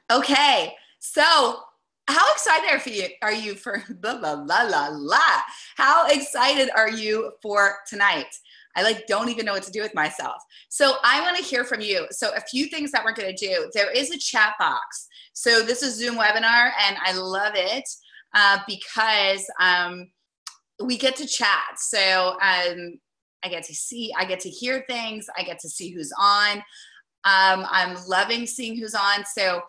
Okay, so how excited are you for blah blah blah blah blah? How excited are you for tonight? I like don't even know what to do with myself. So I want to hear from you. So a few things that we're going to do. There is a chat box. So this is Zoom webinar, and I love it because we get to chat. So I get to hear things. I get to see who's on. I'm loving seeing who's on. So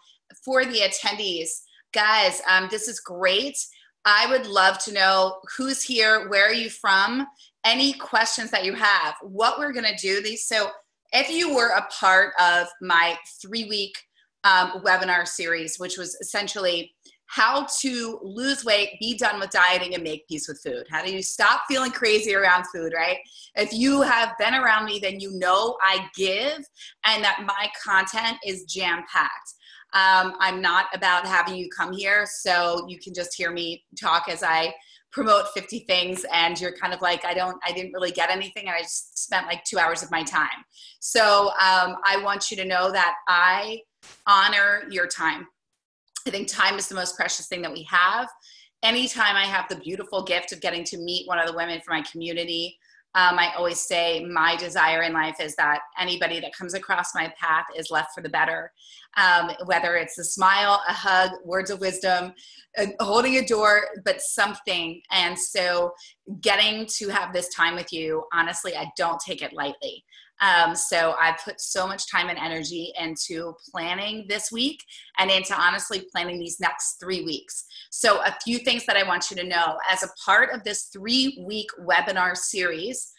for the attendees, guys, this is great. I would love to know who's here, where are you from, any questions that you have, what we're gonna do these. So if you were a part of my 3-week webinar series, which was essentially how to lose weight, be done with dieting, and make peace with food. How do you stop feeling crazy around food, right? If you have been around me, then you know I give and that my content is jam-packed. I'm not about having you come here so you can just hear me talk as I promote 50 things and you're kind of like, I didn't really get anything and I just spent like 2 hours of my time. So I want you to know that I honor your time. I think time is the most precious thing that we have. Anytime I have the beautiful gift of getting to meet one of the women from my community, I always say my desire in life is that anybody that comes across my path is left for the better. Whether it's a smile, a hug, words of wisdom, holding a door, but something. And so getting to have this time with you, honestly, I don't take it lightly. So I put so much time and energy into planning this week and into honestly planning these next 3 weeks. So a few things that I want you to know as a part of this 3-week webinar series,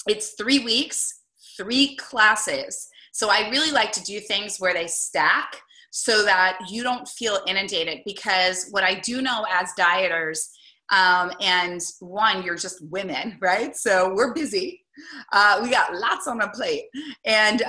it's 3 weeks, 3 classes. So I really like to do things where they stack so that you don't feel inundated, because what I do know as dieters, and one, you're just women, right? So we're busy. We got lots on our plate. And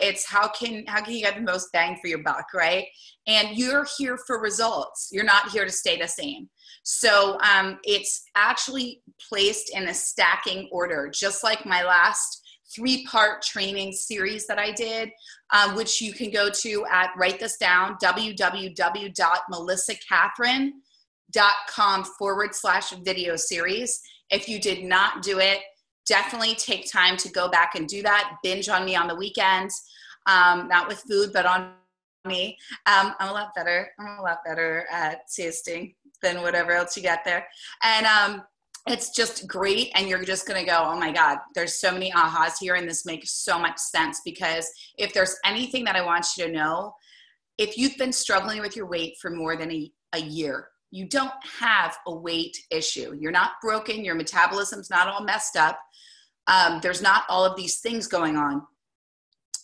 it's how can you get the most bang for your buck, right? And you're here for results. You're not here to stay the same. So it's actually placed in a stacking order, just like my last 3-part training series that I did, which you can go to at, write this down, www.melissakathryn.com/video series. If you did not do it, definitely take time to go back and do that. Binge on me on the weekends, not with food, but on me. I'm a lot better at tasting than whatever else you get there. And it's just great. And you're just going to go, oh my God, there's so many ahas here. And this makes so much sense, because if there's anything that I want you to know, if you've been struggling with your weight for more than a year, you don't have a weight issue. You're not broken. Your metabolism's not all messed up. There's not all of these things going on.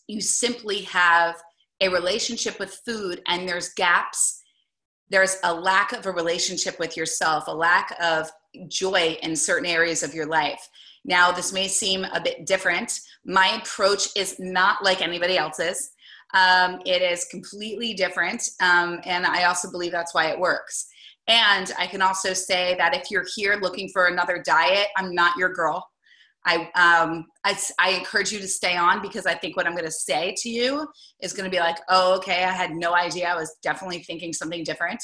You simply have a relationship with food, and there's gaps. There's a lack of a relationship with yourself, a lack of joy in certain areas of your life. Now, this may seem a bit different. My approach is not like anybody else's. It is completely different. And I also believe that's why it works. And I can also say that if you're here looking for another diet, I'm not your girl. I encourage you to stay on, because I think what I'm going to say to you is going to be like, oh, okay, I had no idea. I was definitely thinking something different.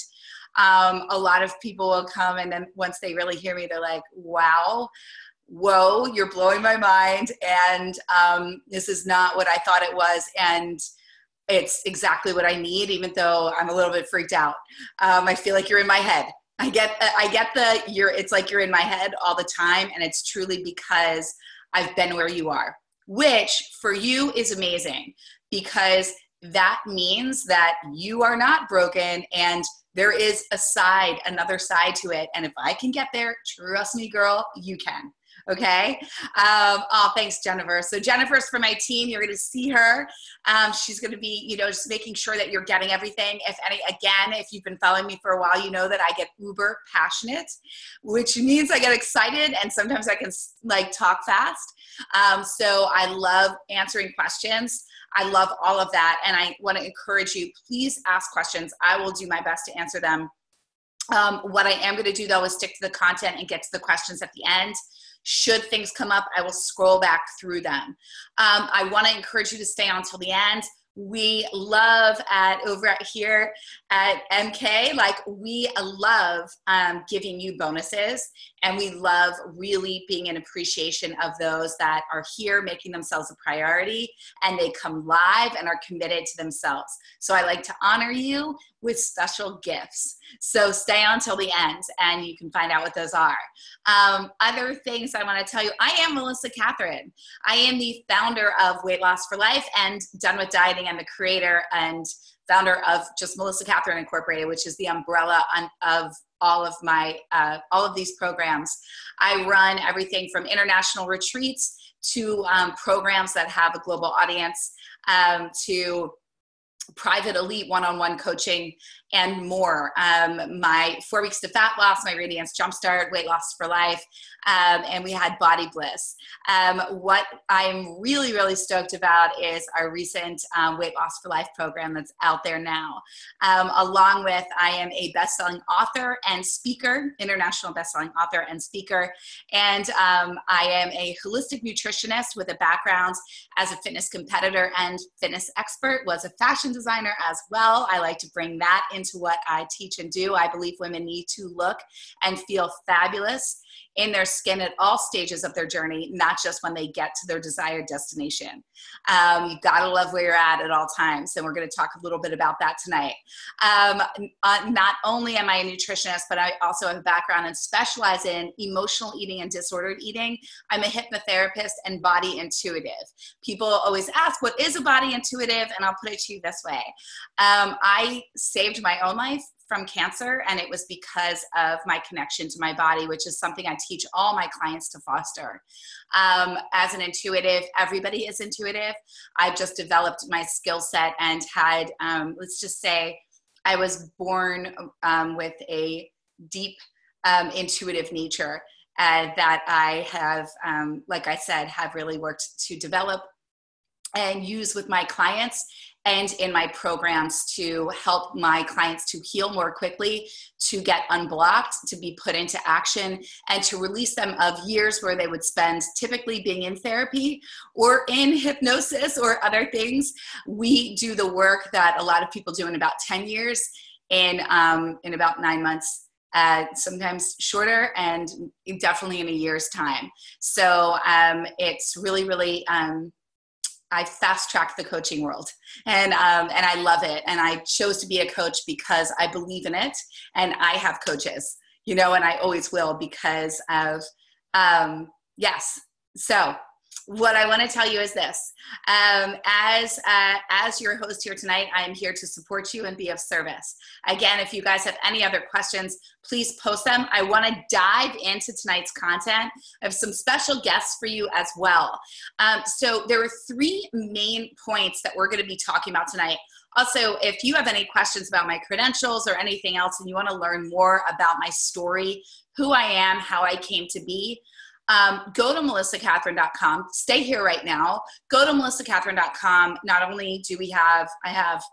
A lot of people will come, and then once they really hear me, they're like, wow, whoa, you're blowing my mind. And this is not what I thought it was. And it's exactly what I need, even though I'm a little bit freaked out. I feel like you're in my head. It's like you're in my head all the time. And it's truly because I've been where you are, which for you is amazing, because that means that you are not broken, and there is another side to it. And if I can get there, trust me, girl, you can. Okay. Oh, thanks, Jennifer. So Jennifer's from my team. You're going to see her. She's going to be, just making sure that you're getting everything. If you've been following me for a while, you know that I get uber passionate, which means I get excited, and sometimes I can talk fast. So I love answering questions. I love all of that. And I want to encourage you, please ask questions. I will do my best to answer them. What I am going to do, though, is stick to the content and get to the questions at the end. Should things come up, I will scroll back through them. I want to encourage you to stay on till the end. We love over at here at MK, like we love giving you bonuses, and we love really being in appreciation of those that are here making themselves a priority, and they come live and are committed to themselves. So I like to honor you with special gifts. So stay on till the end and you can find out what those are. Other things I want to tell you, I am Melissa Kathryn. I am the founder of Weight Loss for Life and Done with Dieting, and the creator and founder of just Melissa Kathryn Incorporated, which is the umbrella of all of these programs. I run everything from international retreats to programs that have a global audience, to private elite one-on-one coaching and more. My 4 weeks to fat loss, my Radiance Jumpstart, Weight Loss for Life, and we had Body Bliss. What I'm really, really stoked about is our recent Weight Loss for Life program that's out there now. Along with, I am a best-selling author and speaker, international best-selling author and speaker, and I am a holistic nutritionist with a background as a fitness competitor and fitness expert, was a fashion designer as well. I like to bring that into what I teach and do. I believe women need to look and feel fabulous in their skin at all stages of their journey, not just when they get to their desired destination. You've got to love where you're at all times, and we're going to talk a little bit about that tonight. Not only am I a nutritionist, but I also have a background and specialize in emotional eating and disordered eating. I'm a hypnotherapist and body intuitive. People always ask, what is a body intuitive? And I'll put it to you this way. I saved my own life from cancer, and it was because of my connection to my body, which is something I teach all my clients to foster. As an intuitive, everybody is intuitive. I've just developed my skill set and had, let's just say, I was born with a deep intuitive nature that I have, like I said, have really worked to develop and use with my clients and in my programs to help my clients to heal more quickly, to get unblocked, to be put into action, and to release them of years where they would spend typically being in therapy or in hypnosis or other things. We do the work that a lot of people do in about 10 years in about 9 months. Sometimes shorter, and definitely in a year's time. So it's really, really, I fast-tracked the coaching world, and I love it. And I chose to be a coach because I believe in it, and I have coaches, and I always will because of, yes. So what I want to tell you is this. As your host here tonight, I am here to support you and be of service. Again, if you guys have any other questions, please post them. I want to dive into tonight's content. I have some special guests for you as well. So there are 3 main points that we're going to be talking about tonight. Also, if you have any questions about my credentials or anything else, and you want to learn more about my story, who I am, how I came to be, go to melissakathryn.com. Stay here right now. Go to melissakathryn.com. Not only do I have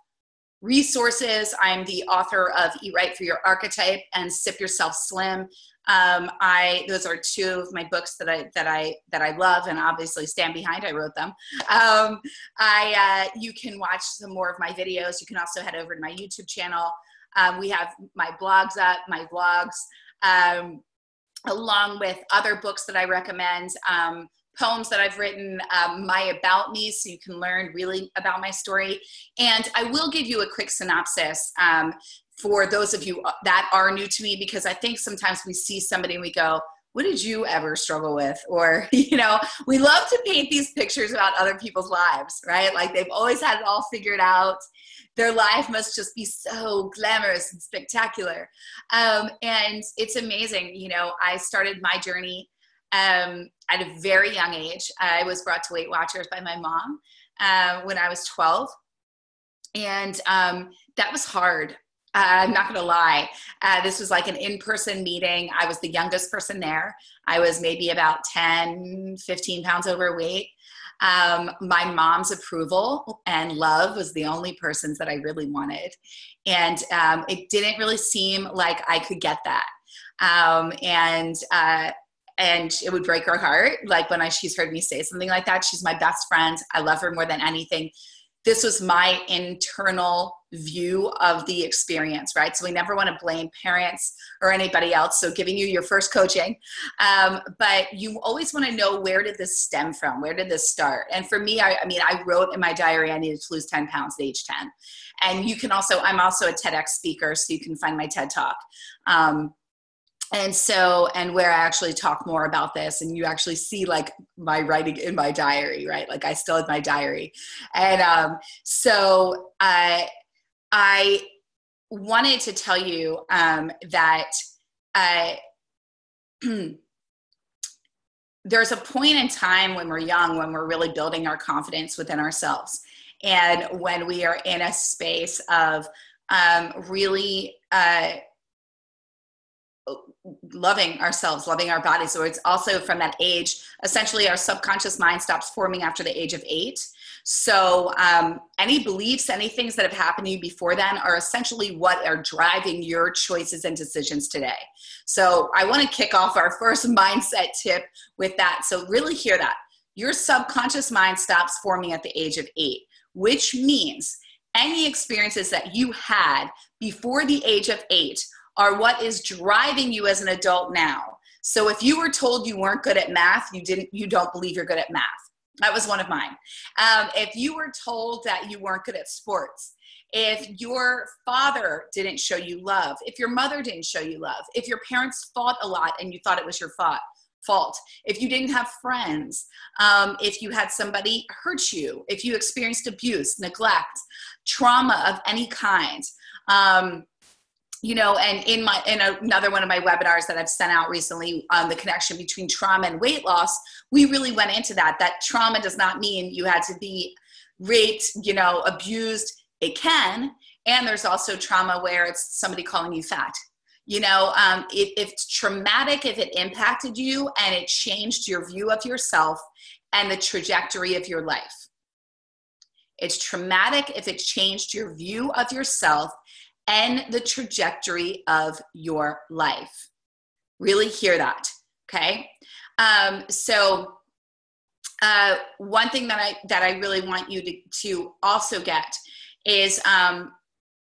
resources. I'm the author of Eat Right for Your Archetype and Sip Yourself Slim. Those are 2 of my books that I love and obviously stand behind. I wrote them. You can watch some more of my videos. You can also head over to my YouTube channel. We have my blogs up, my vlogs, along with other books that I recommend, poems that I've written, my about me, so you can learn really about my story. And I will give you a quick synopsis for those of you that are new to me, because I think sometimes we see somebody and we go, what did you ever struggle with? Or, we love to paint these pictures about other people's lives, right? Like they've always had it all figured out. Their life must just be so glamorous and spectacular. And it's amazing. I started my journey at a very young age. I was brought to Weight Watchers by my mom when I was 12. And that was hard. I'm not going to lie. This was like an in-person meeting. I was the youngest person there. I was maybe about 10, 15 pounds overweight. My mom's approval and love was the only persons that I really wanted. And it didn't really seem like I could get that. And it would break her heart. Like when she's heard me say something like that. She's my best friend. I love her more than anything. this was my internal view of the experience, right? So we never want to blame parents or anybody else. So giving you your first coaching, but you always want to know, where did this stem from? Where did this start? And for me, I wrote in my diary, I needed to lose 10 pounds at age 10. And you can also, I'm also a TEDx speaker, so you can find my TED Talk. And where I actually talk more about this, and you actually see like my writing in my diary, right? Like I still have my diary. And so I wanted to tell you that there's a point in time when we're young, when we're really building our confidence within ourselves. And when we are in a space of really loving ourselves, loving our bodies. So it's also from that age, essentially our subconscious mind stops forming after the age of 8. So any beliefs, any things that have happened to you before then are essentially what are driving your choices and decisions today. So I want to kick off our first mindset tip with that. So really hear that. Your subconscious mind stops forming at the age of 8, which means any experiences that you had before the age of 8 are what is driving you as an adult now. So if you were told you weren't good at math, you don't believe you're good at math. That was one of mine. If you were told that you weren't good at sports, if your father didn't show you love, if your mother didn't show you love, if your parents fought a lot and you thought it was your fault, if you didn't have friends, if you had somebody hurt you, if you experienced abuse, neglect, trauma of any kind, and in another one of my webinars that I've sent out recently on the connection between trauma and weight loss, we really went into that trauma does not mean you had to be raped, abused. It can. And there's also trauma where it's somebody calling you fat. If it's traumatic, if it impacted you and it changed your view of yourself and the trajectory of your life. It's traumatic if it changed your view of yourself and the trajectory of your life. Really hear that, okay? So one thing that I really want you to also get is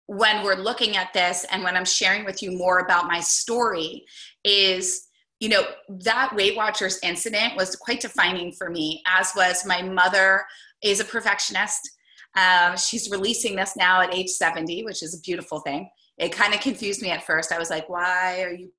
when we're looking at this and when I'm sharing with you more about my story is, that Weight Watchers incident was quite defining for me, as was my mother is a perfectionist. She's releasing this now at age 70, which is a beautiful thing. It kind of confused me at first. I was like, why are you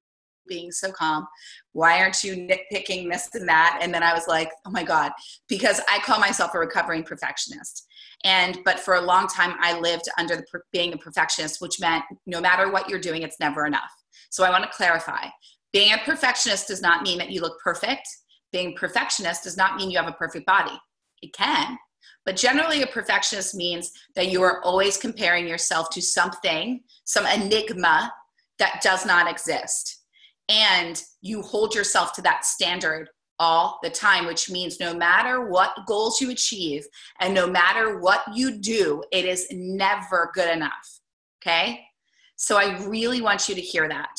being so calm? Why aren't you nitpicking this and that? And then I was like, oh my God, because I call myself a recovering perfectionist. But for a long time, I lived under being a perfectionist, which meant no matter what you're doing, it's never enough. So I want to clarify. Being a perfectionist does not mean that you look perfect. Being a perfectionist does not mean you have a perfect body. It can. But generally, a perfectionist means that you are always comparing yourself to something, some enigma that does not exist. And you hold yourself to that standard all the time, which means no matter what goals you achieve and no matter what you do, it is never good enough. Okay? So I really want you to hear that.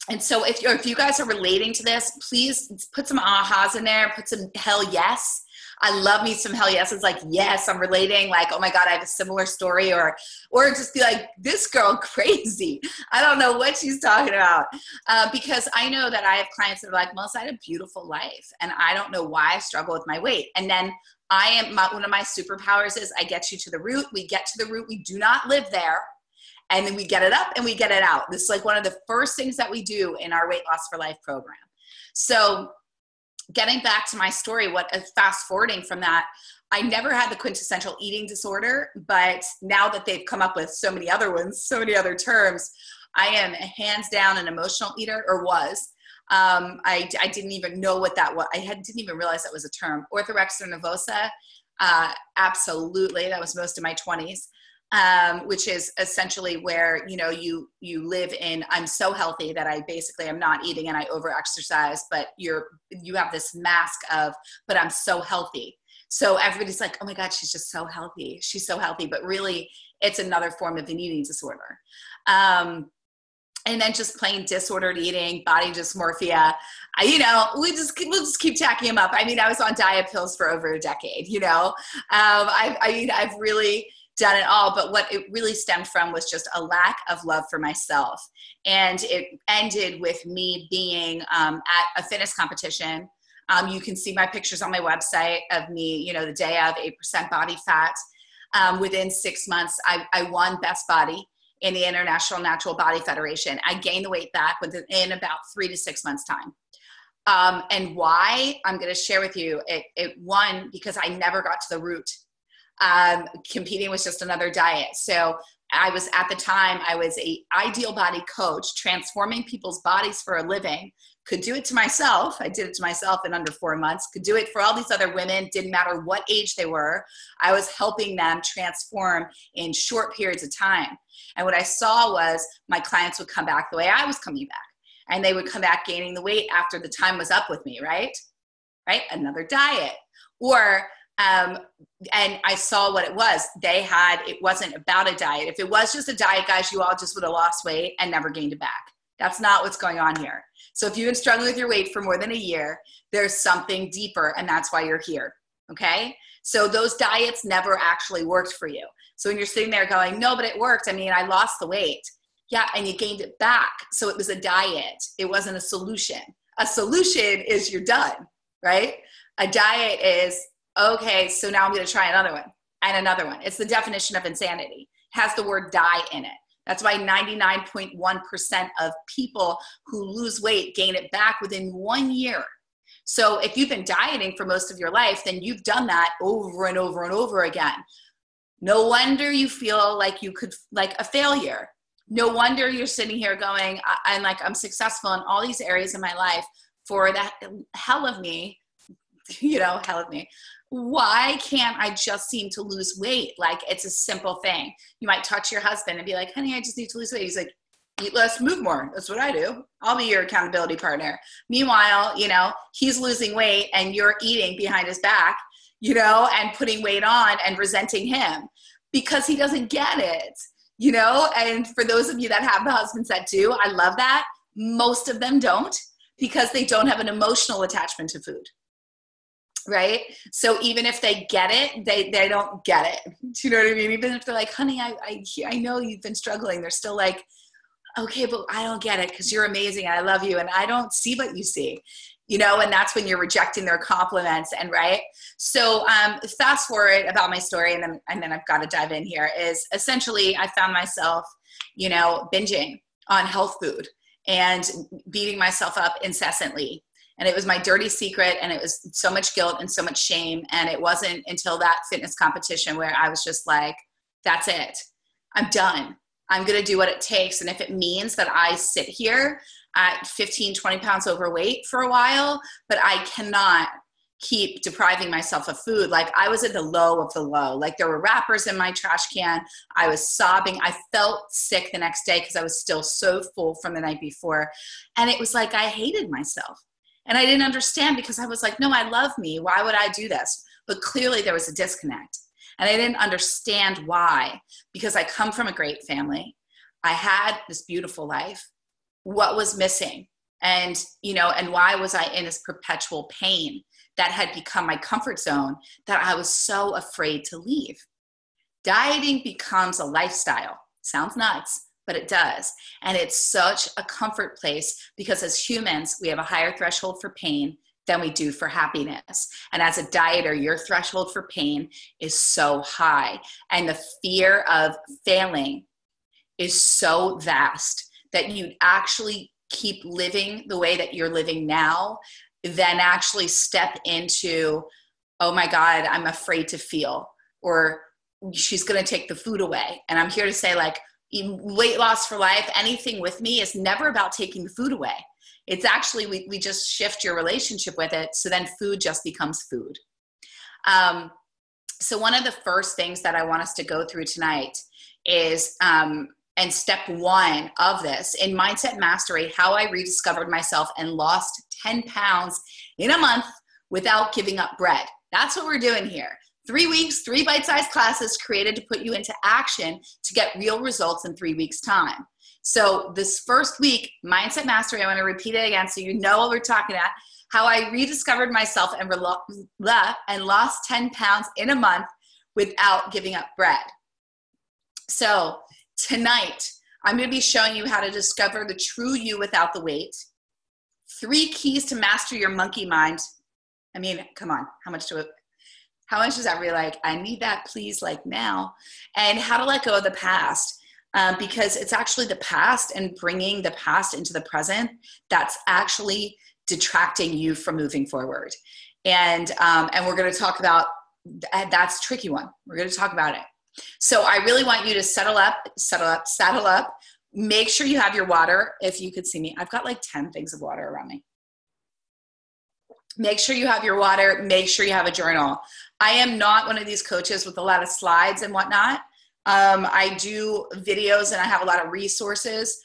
And so if you guys are relating to this, please put some ahas in there, put some hell yes. I love me some hell yes. It's like, yes, I'm relating. Like, oh my God, I have a similar story, or just be like, this girl crazy. I don't know what she's talking about. Because I know that I have clients that are like, Melissa, I had a beautiful life and I don't know why I struggle with my weight. And then one of my superpowers is I get you to the root. We get to the root. We do not live there. And then we get it up and we get it out. This is like one of the first things that we do in our Weight Loss for Life program. So getting back to my story, fast forwarding from that, I never had the quintessential eating disorder, but now that they've come up with so many other ones, so many other terms, I am hands down an emotional eater, or was. I didn't even know what that was. Didn't even realize that was a term. Orthorexia nervosa, absolutely. That was most of my 20s. Which is essentially where, you live in, I'm so healthy that I basically am not eating and I over-exercise, but you have this mask of, but I'm so healthy. So everybody's like, oh my God, she's just so healthy. She's so healthy. But really it's another form of an eating disorder. and then just plain disordered eating, body dysmorphia. We'll just keep tacking them up. I mean, I was on diet pills for over a decade, I've really done it all, but what it really stemmed from was just a lack of love for myself. And it ended with me being at a fitness competition. You can see my pictures on my website of me, the day of 8% body fat. Within 6 months, I won best body in the International Natural Body Federation. I gained the weight back within about 3 to 6 months time. And why? I'm going to share with you. It won because I never got to the root. Competing was just another diet. So I was, at the time, I was a ideal body coach, transforming people's bodies for a living. Could do it to myself. I did it to myself in under 4 months. Could do it for all these other women. Didn't matter what age they were. I was helping them transform in short periods of time. And what I saw was my clients would come back the way I was coming back. And they would come back gaining the weight after the time was up with me, right? Another diet. Or, and I saw what it was. It wasn't about a diet. If it was just a diet, guys, you all just would have lost weight and never gained it back. That's not what's going on here. So if you've been struggling with your weight for more than a year, there's something deeper, and that's why you're here, okay? So those diets never actually worked for you. So when you're sitting there going, no, but it worked. I mean, I lost the weight. Yeah, and you gained it back. So it was a diet. It wasn't a solution. A solution is you're done, right? A diet is, okay, so now I'm going to try another one and another one. It's the definition of insanity. It has the word die in it. That's why 99.1% of people who lose weight gain it back within 1 year. So if you've been dieting for most of your life, then you've done that over and over and over again. No wonder you feel like like a failure. No wonder you're sitting here going, I'm successful in all these areas of my life. For that hell of me, hell of me. Why can't I just seem to lose weight? Like, it's a simple thing. You might touch your husband and be like, honey, I just need to lose weight. He's like, eat less, move more. That's what I do. I'll be your accountability partner. Meanwhile, he's losing weight and you're eating behind his back, and putting weight on and resenting him because he doesn't get it, And for those of you that have the husbands that do, I love that. Most of them don't, because they don't have an emotional attachment to food. Right? So even if they get it, they don't get it. Do you know what I mean? Even if they're like, honey, I know you've been struggling. They're still like, okay, but I don't get it because you're amazing. I love you. And I don't see what you see, and that's when you're rejecting their compliments. And right. So fast forward about my story. And then I've got to dive in here is essentially I found myself, binging on health food and beating myself up incessantly. And it was my dirty secret, and it was so much guilt and so much shame. And it wasn't until that fitness competition where I was just like, that's it. I'm done. I'm going to do what it takes. And if it means that I sit here at 15, 20 pounds overweight for a while, but I cannot keep depriving myself of food. Like, I was at the low of the low. Like, there were wrappers in my trash can. I was sobbing. I felt sick the next day because I was still so full from the night before. And it was like I hated myself. And I didn't understand because I was like, no, I love me. Why would I do this? But clearly there was a disconnect. And I didn't understand why, because I come from a great family. I had this beautiful life. What was missing? And, and why was I in this perpetual pain that had become my comfort zone that I was so afraid to leave? Dieting becomes a lifestyle. Sounds nuts, but it does. And it's such a comfort place because as humans, we have a higher threshold for pain than we do for happiness. And as a dieter, your threshold for pain is so high. And the fear of failing is so vast that you actually keep living the way that you're living now, then actually step into, oh my God, I'm afraid to feel, or she's going to take the food away. And I'm here to say, like, weight loss for life, anything with me is never about taking the food away. It's actually, we just shift your relationship with it. So then food just becomes food. So one of the first things that I want us to go through tonight is, and step one of this in Mindset Mastery, how I rediscovered myself and lost 10 pounds in a month without giving up bread. That's what we're doing here. 3 weeks, 3 bite-sized classes created to put you into action to get real results in 3 weeks' time. So this first week, Mindset Mastery, I want to repeat it again so you know what we're talking about, how I rediscovered myself and lost 10 pounds in a month without giving up bread. So tonight, I'm going to be showing you how to discover the true you without the weight. 3 keys to master your monkey mind. I mean, come on, how much does that really like? I need that, please, like now. And how to let go of the past, because it's actually the past and bringing the past into the present that's actually detracting you from moving forward. And we're going to talk about that's a tricky one. We're going to talk about it. So I really want you to saddle up. Make sure you have your water. If you could see me, I've got like 10 things of water around me. Make sure you have your water. Make sure you have a journal. I am not one of these coaches with a lot of slides and whatnot. I do videos and I have a lot of resources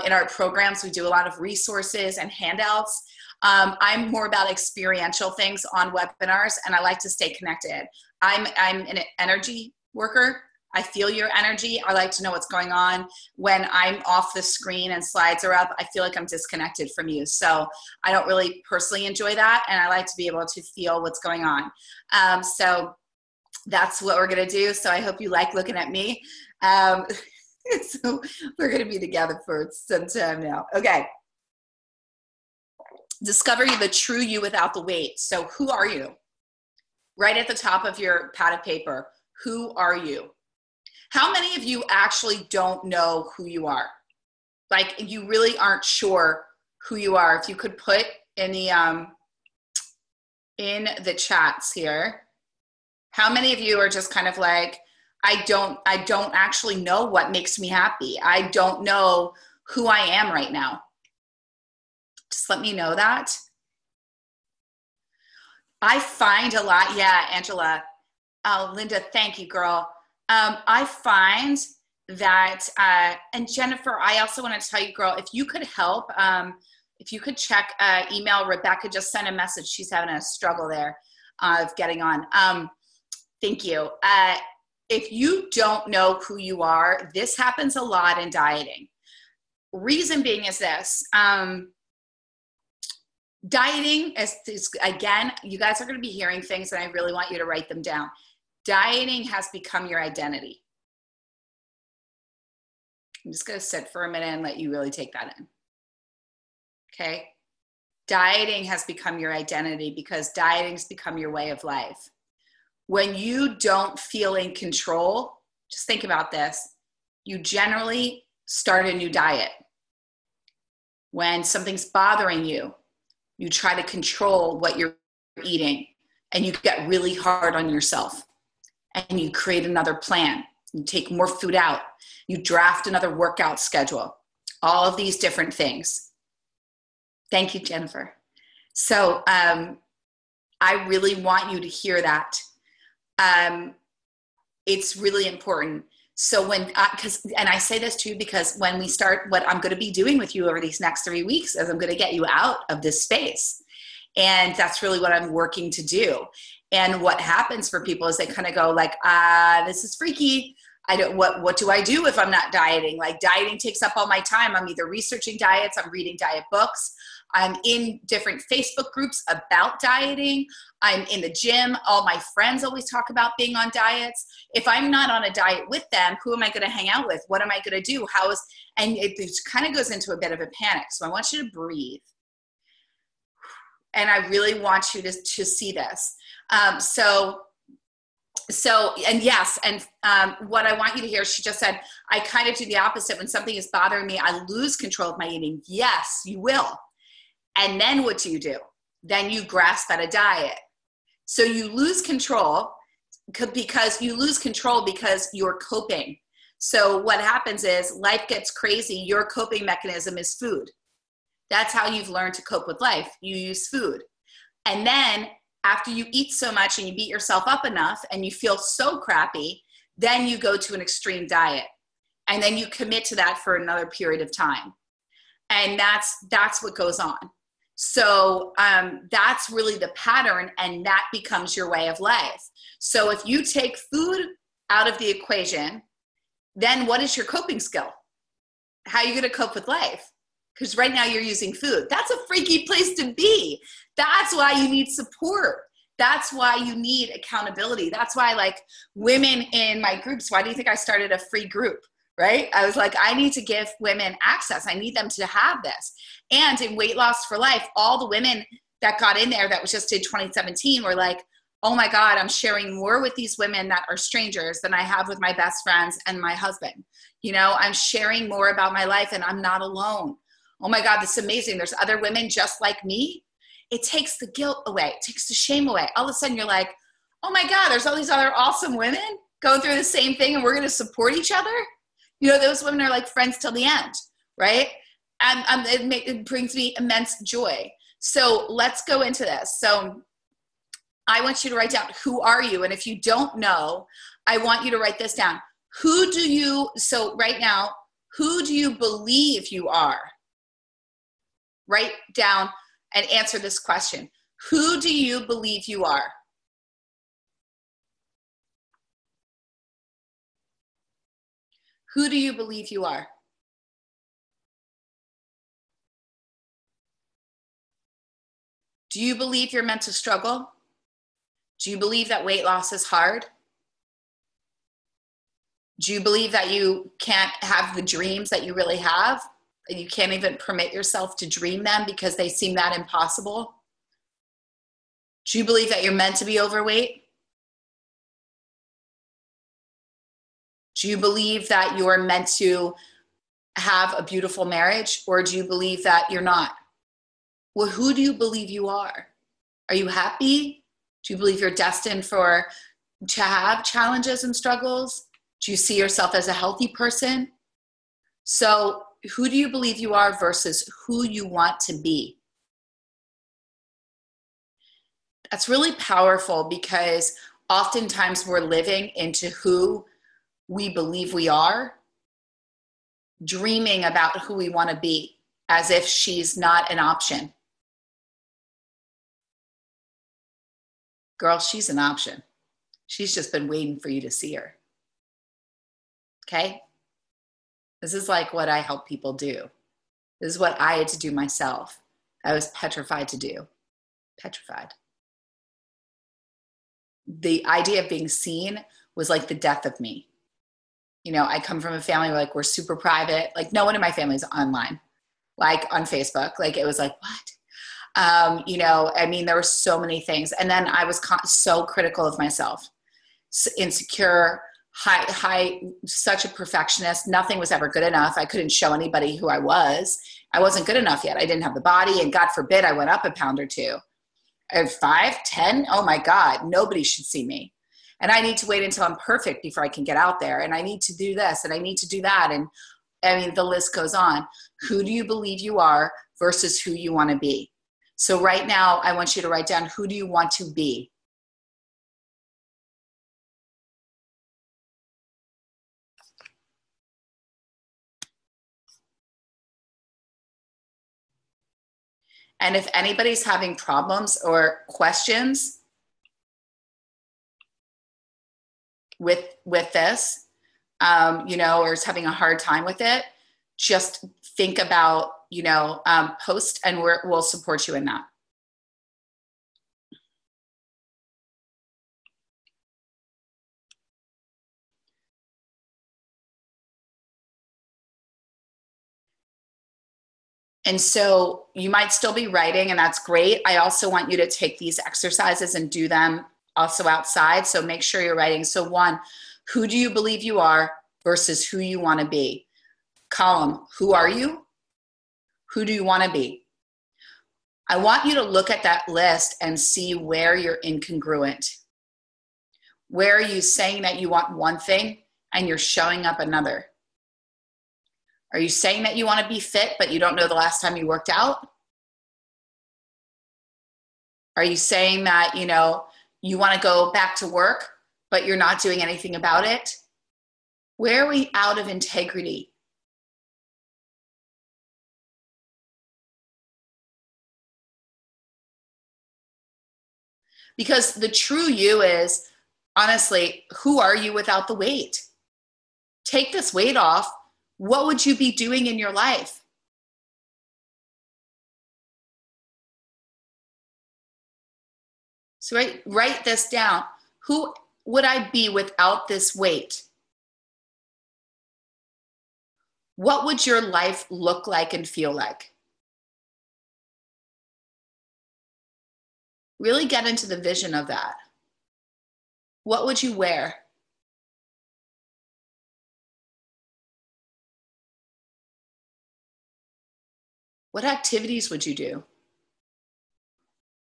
in our programs. We do a lot of resources and handouts. I'm more about experiential things on webinars, and I like to stay connected. I'm an energy worker. I feel your energy. I like to know what's going on. When I'm off the screen and slides are up, I feel like I'm disconnected from you. So I don't really personally enjoy that, and I like to be able to feel what's going on. So that's what we're going to do. So I hope you like looking at me. So we're going to be together for some time now. Okay. Discover the true you without the weight. So who are you? Right at the top of your pad of paper. Who are you? How many of you actually don't know who you are? Like you really aren't sure who you are. If you could put in the chats here, how many of you are just kind of like, I don't actually know what makes me happy. I don't know who I am right now. Just let me know that. I find a lot, yeah, Angela. Oh, Linda, thank you, girl. I find that, and Jennifer, I also want to tell you, girl, if you could help, if you could check email, Rebecca just sent a message. She's having a struggle there of getting on. Thank you. If you don't know who you are, this happens a lot in dieting. Reason being is this. Dieting is, again, you guys are going to be hearing things and I really want you to write them down. Dieting has become your identity. I'm just going to sit for a minute and let you really take that in. Okay. Dieting has become your identity because dieting's become your way of life. When you don't feel in control, just think about this. You generally start a new diet. When something's bothering you, you try to control what you're eating and you get really hard on yourself and you create another plan. You take more food out. You draft another workout schedule. All of these different things. Thank you, Jennifer. So I really want you to hear that. It's really important. So when, and I say this too, because when we start, what I'm going to be doing with you over these next 3 weeks is I'm going to get you out of this space. And that's really what I'm working to do. And what happens for people is they kind of go like, this is freaky. What do I do if I'm not dieting? Like dieting takes up all my time. I'm either researching diets, I'm reading diet books. I'm in different Facebook groups about dieting. I'm in the gym. All my friends always talk about being on diets. If I'm not on a diet with them, who am I going to hang out with? What am I going to do? And it kind of goes into a bit of a panic. So I want you to breathe. And I really want you to see this. And yes, and what I want you to hear, she just said, I kind of do the opposite. When something is bothering me, I lose control of my eating. Yes, you will. And then what do? Then you grasp at a diet. So you lose control because you're coping. So what happens is life gets crazy. Your coping mechanism is food. That's how you've learned to cope with life. You use food. And then after you eat so much and you beat yourself up enough and you feel so crappy, then you go to an extreme diet. And then you commit to that for another period of time. And that's what goes on. So that's really the pattern, and that becomes your way of life. So if you take food out of the equation, then what is your coping skill? how are you going to cope with life? Because right now you're using food. That's a freaky place to be. That's why you need support. That's why you need accountability. That's why, like, women in my groups, why do you think I started a free group, right? I was like, I need to give women access. I need them to have this. And in Weight Loss for Life, all the women that got in there that was just in 2017 were like, oh my God, I'm sharing more with these women that are strangers than I have with my best friends and my husband. You know, I'm sharing more about my life and I'm not alone. Oh my God, this is amazing. There's other women just like me. It takes the guilt away. It takes the shame away. All of a sudden you're like, oh my God, there's all these other awesome women going through the same thing and we're going to support each other. You know, those women are like friends till the end, right? And it brings me immense joy. So let's go into this. So I want you to write down, who are you? And if you don't know, I want you to write this down. So right now, who do you believe you are? Write down and answer this question. Who do you believe you are? Who do you believe you are? Do you believe you're meant to struggle? Do you believe that weight loss is hard? Do you believe that you can't have the dreams that you really have? That you can't even permit yourself to dream them because they seem that impossible? Do you believe that you're meant to be overweight? Do you believe that you're meant to have a beautiful marriage, or do you believe that you're not? Well, who do you believe you are? Are you happy? Do you believe you're destined to have challenges and struggles? Do you see yourself as a healthy person? So who do you believe you are versus who you want to be? That's really powerful because oftentimes we're living into who we believe we are, dreaming about who we want to be as if she's not an option. Girl, she's an option. She's just been waiting for you to see her. Okay? This is like what I help people do. This is what I had to do myself. I was petrified to do. Petrified. The idea of being seen was like the death of me. You know, I come from a family where, like, we're super private. Like, no one in my family is online, like on Facebook. Like, it was like, what? You know, I mean, there were so many things. And then I was so critical of myself, insecure, high, such a perfectionist. Nothing was ever good enough. I couldn't show anybody who I was. I wasn't good enough yet. I didn't have the body, and God forbid I went up a pound or two. At 5, 10, oh my God, nobody should see me. And I need to wait until I'm perfect before I can get out there. And I need to do this and I need to do that. And I mean, the list goes on. Who do you believe you are versus who you want to be? So right now, I want you to write down, who do you want to be? And if anybody's having problems or questions with this, you know, or is having a hard time with it, just think about, you know, post, and we'll support you in that. And so you might still be writing, and that's great. I also want you to take these exercises and do them also outside. So make sure you're writing. So 1, who do you believe you are versus who you want to be? Column, who are you? Who do you want to be? I want you to look at that list and see where you're incongruent. Where are you saying that you want one thing and you're showing up another? Are you saying that you want to be fit, but you don't know the last time you worked out? Are you saying that, you know, you want to go back to work, but you're not doing anything about it? Where are we out of integrity? Because the true you is, honestly, who are you without the weight? Take this weight off. What would you be doing in your life? So write this down. Who would I be without this weight? What would your life look like and feel like? Really get into the vision of that. What would you wear? What activities would you do?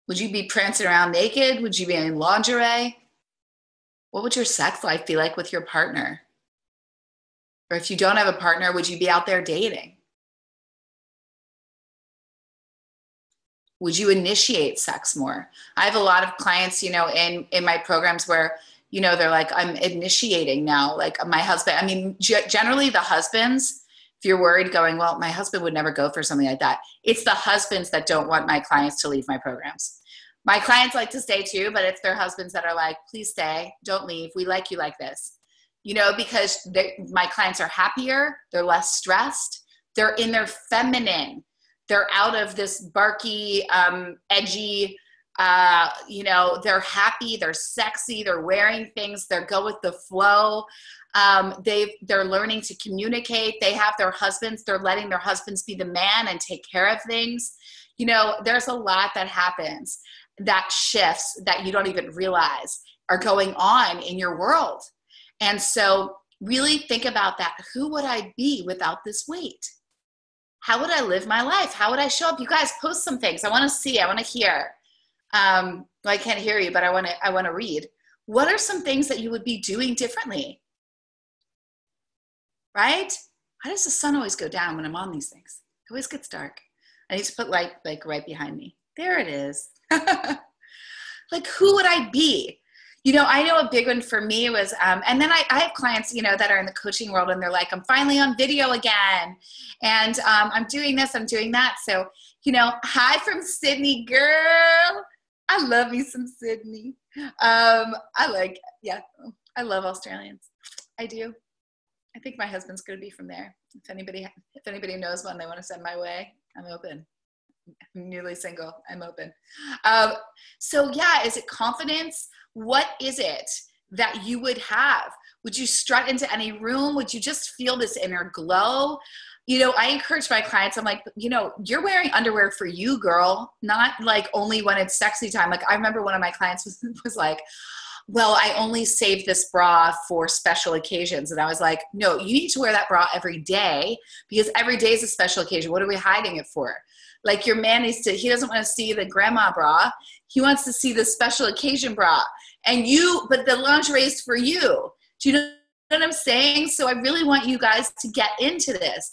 Would you be prancing around naked? Would you be in lingerie? What would your sex life be like with your partner? Or if you don't have a partner, would you be out there dating? Would you initiate sex more? I have a lot of clients, in my programs where, they're like, I'm initiating now. Like my husband, generally the husbands, if you're worried going, well, my husband would never go for something like that. It's the husbands that don't want my clients to leave my programs. My clients like to stay too, but it's their husbands that are like, please stay, don't leave. We like you like this, because my clients are happier. They're less stressed. They're in their feminine. They're out of this barky, edgy, they're happy, they're sexy, they're wearing things, they're go with the flow. They're learning to communicate. They have their husbands. They're letting their husbands be the man and take care of things. There's a lot that happens, that shifts that you don't even realize are going on in your world. And so really think about that. Who would I be without this weight? How would I live my life? How would I show up? You guys post some things. I want to see, I want to hear. I can't hear you, but I want to read. What are some things that you would be doing differently? Right? Why does the sun always go down when I'm on these things? It always gets dark. I need to put light like right behind me. There it is. Like, who would I be? I know a big one for me was, and then I have clients, that are in the coaching world and they're like, I'm finally on video again. And I'm doing this, I'm doing that. So, hi from Sydney, girl. I love me some Sydney. I love Australians. I do. I think my husband's going to be from there. If anybody knows one they want to send my way, I'm open. I'm newly single. I'm open. So yeah, is it confidence? What is it that you would have? Would you strut into any room? Would you just feel this inner glow? I encourage my clients, I'm like, you're wearing underwear for you, girl, not like only when it's sexy time. Like I remember one of my clients was like, well, I only save this bra for special occasions. And I was like, no, you need to wear that bra every day because every day is a special occasion. What are we hiding it for? Like your man he doesn't want to see the grandma bra. He wants to see the special occasion bra. But the lingerie is for you. Do you know what I'm saying? So I really want you guys to get into this.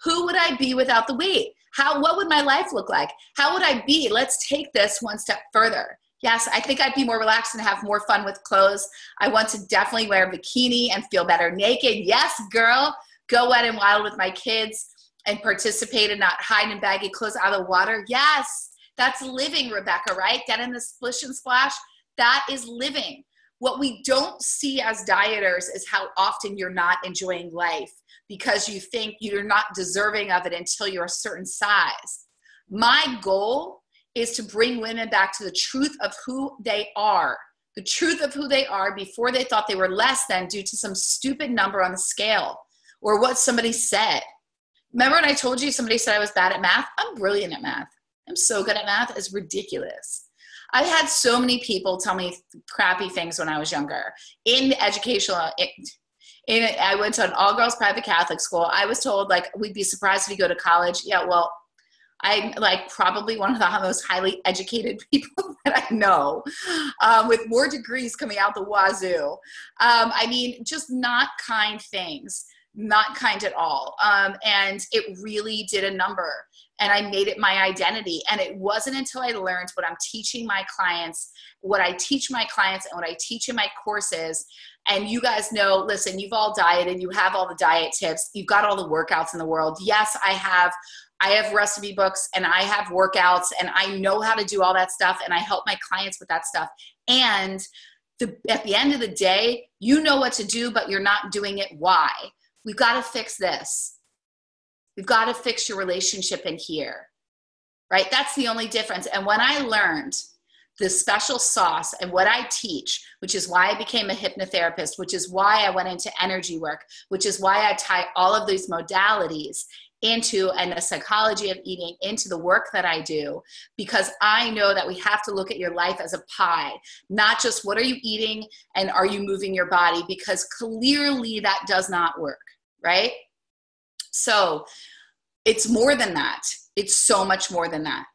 Who would I be without the weight? What would my life look like? How would I be? Let's take this one step further. Yes, I think I'd be more relaxed and have more fun with clothes. I want to definitely wear a bikini and feel better naked. Yes, girl, go wet and wild with my kids and participate and not hide in baggy clothes out of the water. Yes, that's living, Rebecca, right? Get in the splish and splash. That is living. What we don't see as dieters is how often you're not enjoying life because you think you're not deserving of it until you're a certain size. My goal is to bring women back to the truth of who they are, the truth of who they are before they thought they were less than due to some stupid number on the scale or what somebody said. Remember when I told you somebody said I was bad at math? I'm brilliant at math. I'm so good at math. It's ridiculous. I had so many people tell me crappy things when I was younger. In educational, I went to an all-girls private Catholic school. I was told, like, we'd be surprised if you go to college. Yeah, well, I'm like probably one of the most highly educated people that I know, with more degrees coming out the wazoo. Just not kind things, not kind at all. And it really did a number. And I made it my identity. And it wasn't until I learned what I'm teaching my clients, what I teach my clients and what I teach in my courses. And you guys know, listen, you've all dieted, you have all the diet tips, you've got all the workouts in the world. Yes, I have recipe books and I have workouts and I know how to do all that stuff and I help my clients with that stuff. And at the end of the day, you know what to do, but you're not doing it. Why? We've got to fix this. We've got to fix your relationship in here, right? That's the only difference. And when I learned the special sauce and what I teach, which is why I became a hypnotherapist, which is why I went into energy work, which is why I tie all of these modalities into, and the psychology of eating into the work that I do, because I know that we have to look at your life as a pie, not just what are you eating and are you moving your body, because clearly that does not work, right? So it's more than that. It's so much more than that.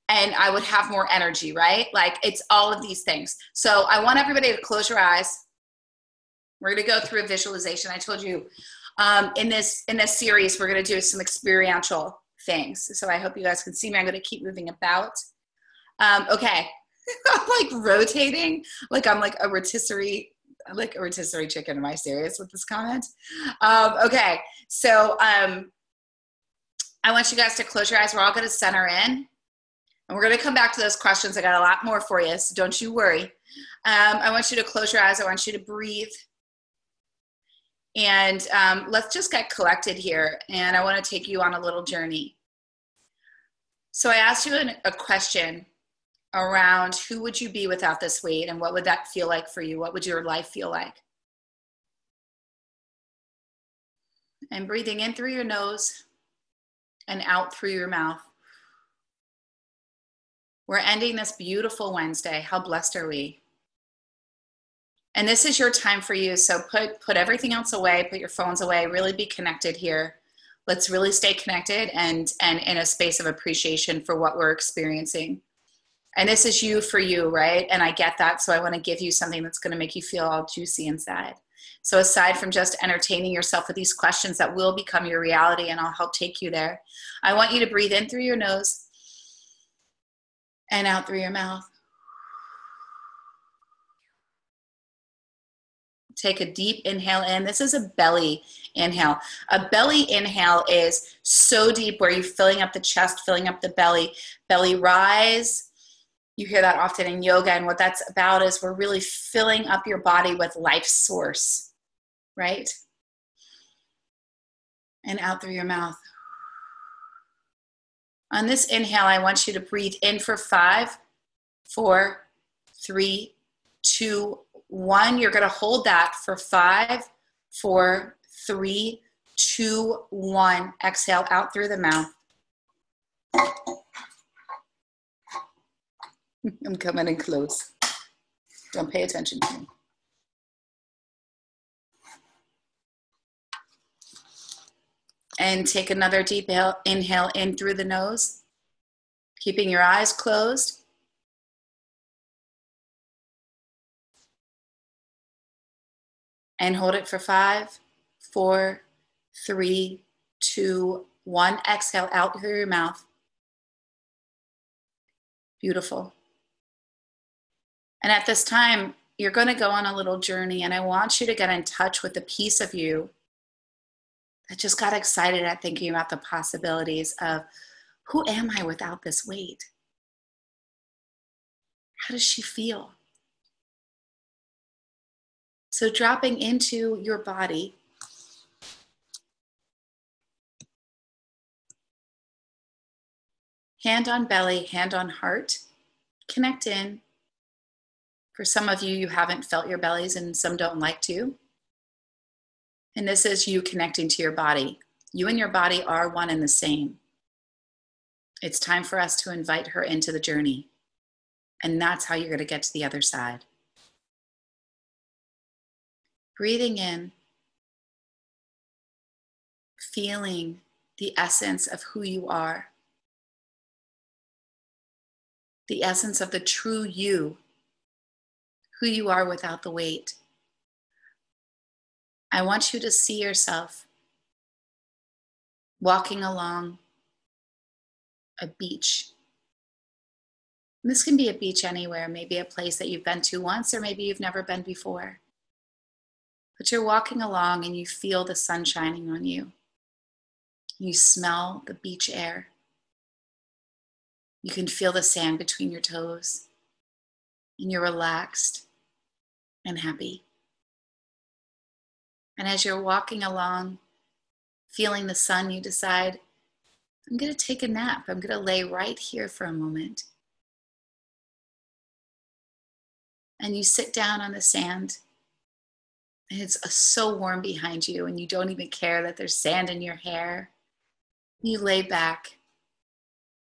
And I would have more energy, right? Like it's all of these things. So I want everybody to close your eyes. We're going to go through a visualization. I told you in this series, we're going to do some experiential things. So I hope you guys can see me. I'm going to keep moving about. Okay. I'm like rotating. Like I'm like a rotisserie chicken. Am I serious with this comment? Okay. So I want you guys to close your eyes. We're all going to center in. And we're going to come back to those questions. I got a lot more for you, so don't you worry. I want you to close your eyes. I want you to breathe. And let's just get collected here. And I want to take you on a little journey. So I asked you a question around who would you be without this weight, and what would that feel like for you? What would your life feel like? And breathing in through your nose and out through your mouth. We're ending this beautiful Wednesday. How blessed are we? And this is your time for you. So put everything else away, put your phones away, really be connected here. Let's really stay connected and in a space of appreciation for what we're experiencing. And this is you for you, right? And I get that. So I want to give you something that's going to make you feel all juicy inside. So aside from just entertaining yourself with these questions that will become your reality, and I'll help take you there, I want you to breathe in through your nose and out through your mouth. Take a deep inhale in. This is a belly inhale. A belly inhale is so deep where you're filling up the chest, filling up the belly. Belly rise. You hear that often in yoga. And what that's about is we're really filling up your body with life source, right? And out through your mouth. On this inhale, I want you to breathe in for 5, 4, 3, 2, 1. You're going to hold that for 5, 4, 3, 2, 1. Exhale out through the mouth. I'm coming in close. Don't pay attention to me. And take another deep inhale in through the nose, keeping your eyes closed. And hold it for 5, 4, 3, 2, 1. Exhale out through your mouth. Beautiful. And at this time, you're going to go on a little journey, and I want you to get in touch with the piece of you that just got excited at thinking about the possibilities of, who am I without this weight? How does she feel? So dropping into your body, hand on belly, hand on heart, connect in. For some of you, you haven't felt your bellies, and some don't like to. And this is you connecting to your body. You and your body are one and the same. It's time for us to invite her into the journey. And that's how you're going to get to the other side. Breathing in, feeling the essence of who you are. The essence of the true you, who you are without the weight. I want you to see yourself walking along a beach. And this can be a beach anywhere, maybe a place that you've been to once, or maybe you've never been before. But you're walking along and you feel the sun shining on you. You smell the beach air. You can feel the sand between your toes. And you're relaxed and happy. And as you're walking along, feeling the sun, you decide I'm going to take a nap. I'm going to lay right here for a moment. And you sit down on the sand, and it's so warm behind you, and you don't even care that there's sand in your hair. You lay back,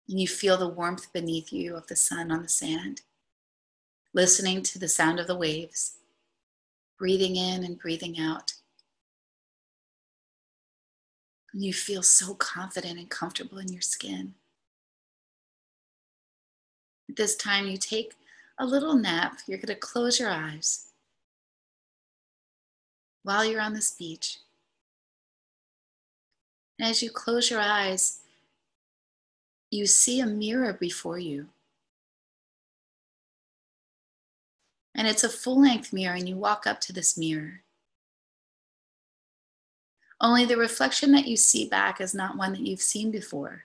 and you feel the warmth beneath you of the sun on the sand, listening to the sound of the waves, breathing in and breathing out. And you feel so confident and comfortable in your skin. At this time, you take a little nap. You're going to close your eyes while you're on this beach. And as you close your eyes, you see a mirror before you. And it's a full-length mirror, and you walk up to this mirror. Only the reflection that you see back is not one that you've seen before.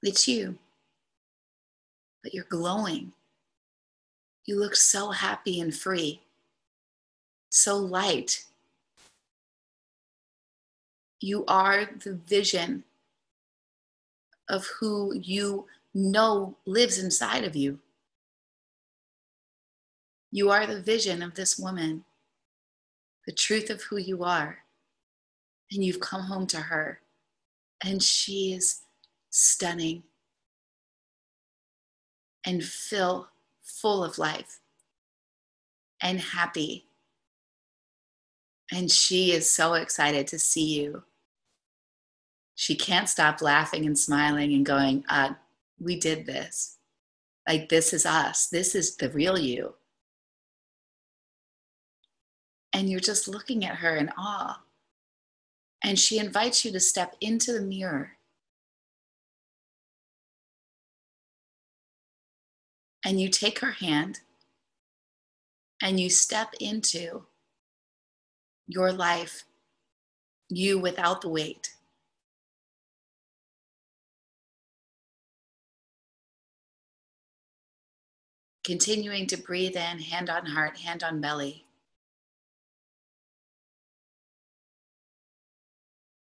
It's you, but you're glowing. You look so happy and free, so light. You are the vision of who you know lives inside of you. You are the vision of this woman, the truth of who you are. And you've come home to her, and she is stunning and full of life and happy. And she is so excited to see you. She can't stop laughing and smiling and going, we did this. Like, this is us. This is the real you. And you're just looking at her in awe. And she invites you to step into the mirror. And you take her hand and you step into your life, you without the weight. Continuing to breathe in, hand on heart, hand on belly.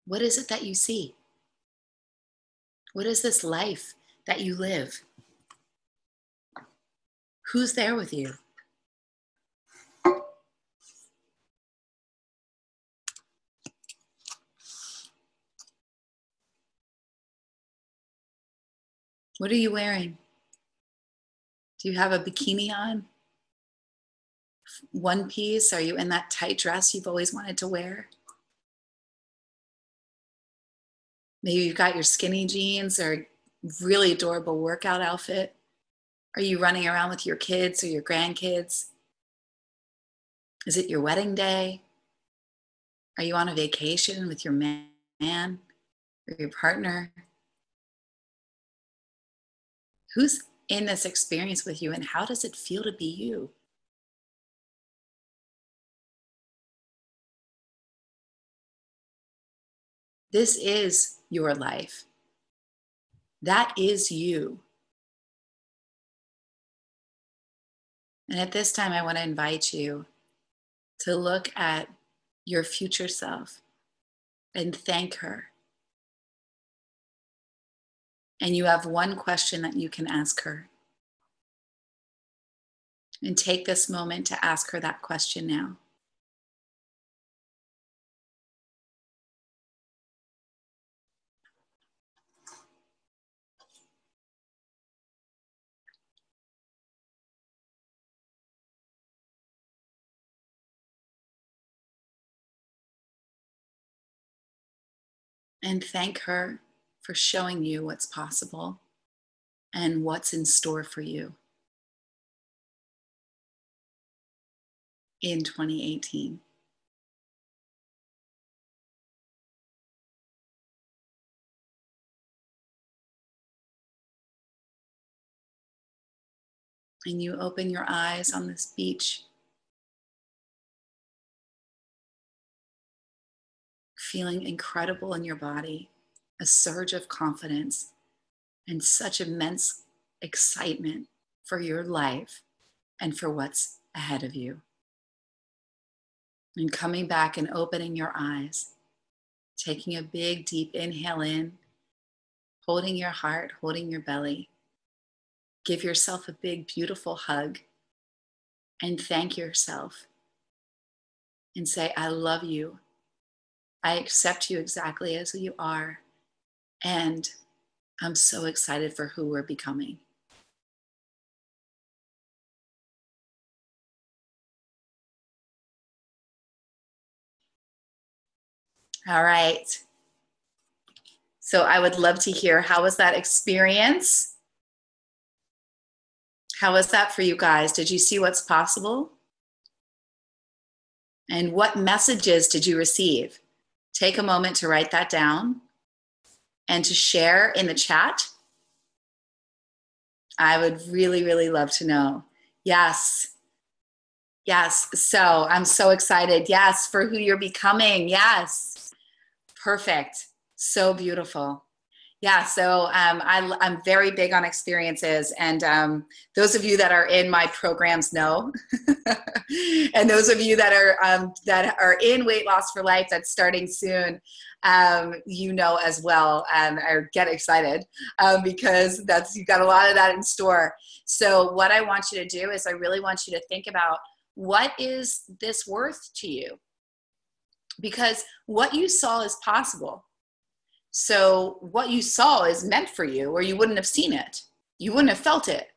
What is it that you see? What is this life that you live? Who's there with you? What are you wearing? Do you have a bikini on? One piece? Are you in that tight dress you've always wanted to wear? Maybe you've got your skinny jeans or really adorable workout outfit. Are you running around with your kids or your grandkids? Is it your wedding day? Are you on a vacation with your man or your partner? Who's in this experience with you, and how does it feel to be you? This is your life. That is you. And at this time, I want to invite you to look at your future self and thank her. And you have one question that you can ask her. And take this moment to ask her that question now. And thank her for showing you what's possible and what's in store for you in 2018. And you open your eyes on this beach, feeling incredible in your body, a surge of confidence, and such immense excitement for your life and for what's ahead of you. And coming back and opening your eyes Taking a big, deep inhale in, holding your heart, holding your belly. Give yourself a big, beautiful hug and thank yourself and say, I love you. I accept you exactly as you are. And I'm so excited for who we're becoming. All right. So I would love to hear, how was that experience? How was that for you guys? Did you see what's possible? And what messages did you receive? Take a moment to write that down and to share in the chat. I would really, really love to know. Yes. Yes. So I'm so excited. Yes. For who you're becoming. Yes. Perfect. So beautiful. Yeah. So I'm very big on experiences, and those of you that are in my programs know, and those of you that are in Weight Loss for Life that's starting soon, you know as well, or get excited because you've got a lot of that in store. So what I want you to do is I really want you to think about, what is this worth to you? Because what you saw is possible. So what you saw is meant for you, or you wouldn't have seen it. You wouldn't have felt it.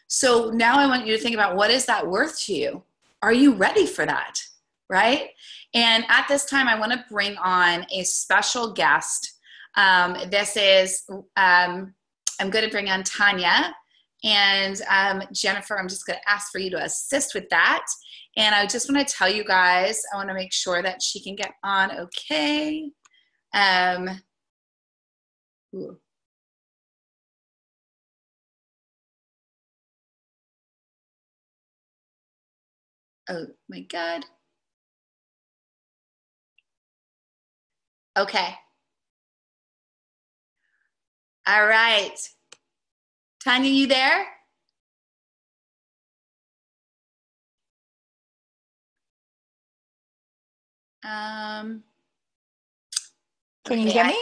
So now I want you to think about, what is that worth to you? Are you ready for that? Right? And at this time, I want to bring on a special guest. I'm going to bring on Tanya. And Jennifer, I'm just going to ask for you to assist with that. And I just want to tell you guys, I want to make sure that she can get on okay. Ooh. Oh my God. Okay. All right. Tanya, you there? Can you hear me?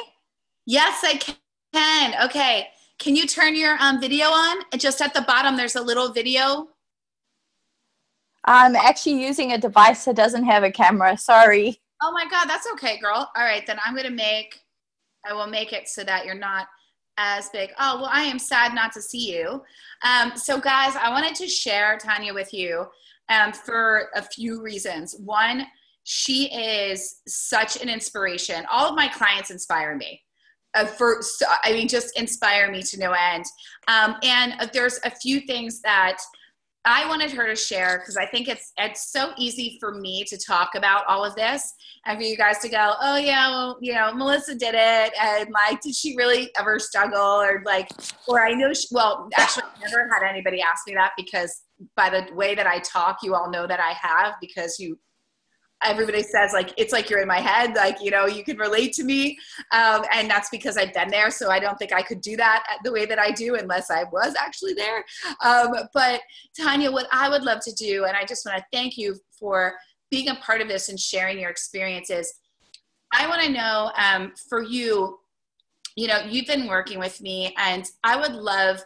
Yes, I can. Okay. Can you turn your video on? Just at the bottom, there's a little video. I'm actually using a device that doesn't have a camera. Sorry. Oh my God, that's okay, girl. All right, then I will make it so that you're not as big. Oh, well, I am sad not to see you. So guys, I wanted to share Tanya with you for a few reasons. One, she is such an inspiration. All of my clients inspire me. Just inspire me to no end. And there's a few things that I wanted her to share, because I think it's so easy for me to talk about all of this and for you guys to go, oh yeah, well, you know, Melissa did it, and like, did she really ever struggle, or I know actually I've never had anybody ask me that, because by the way that I talk, you all know that I have, because everybody says, like, it's like you're in my head, like, you know, you can relate to me. And that's because I've been there. So I don't think I could do that the way that I do unless I was actually there. But Tanya, what I would love to do, and I just want to thank you for being a part of this and sharing your experiences. I want to know, for you, you know, you've been working with me, and I would love,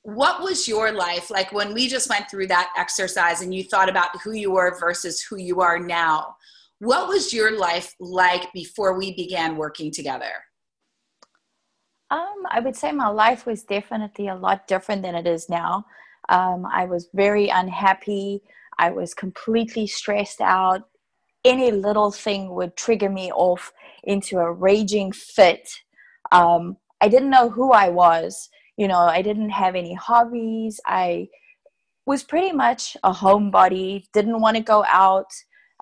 what was your life like when we just went through that exercise and you thought about who you were versus who you are now? What was your life like before we began working together? I would say my life was definitely a lot different than it is now. I was very unhappy. I was completely stressed out. Any little thing would trigger me off into a raging fit. I didn't know who I was. You know, I didn't have any hobbies. I was pretty much a homebody, didn't want to go out,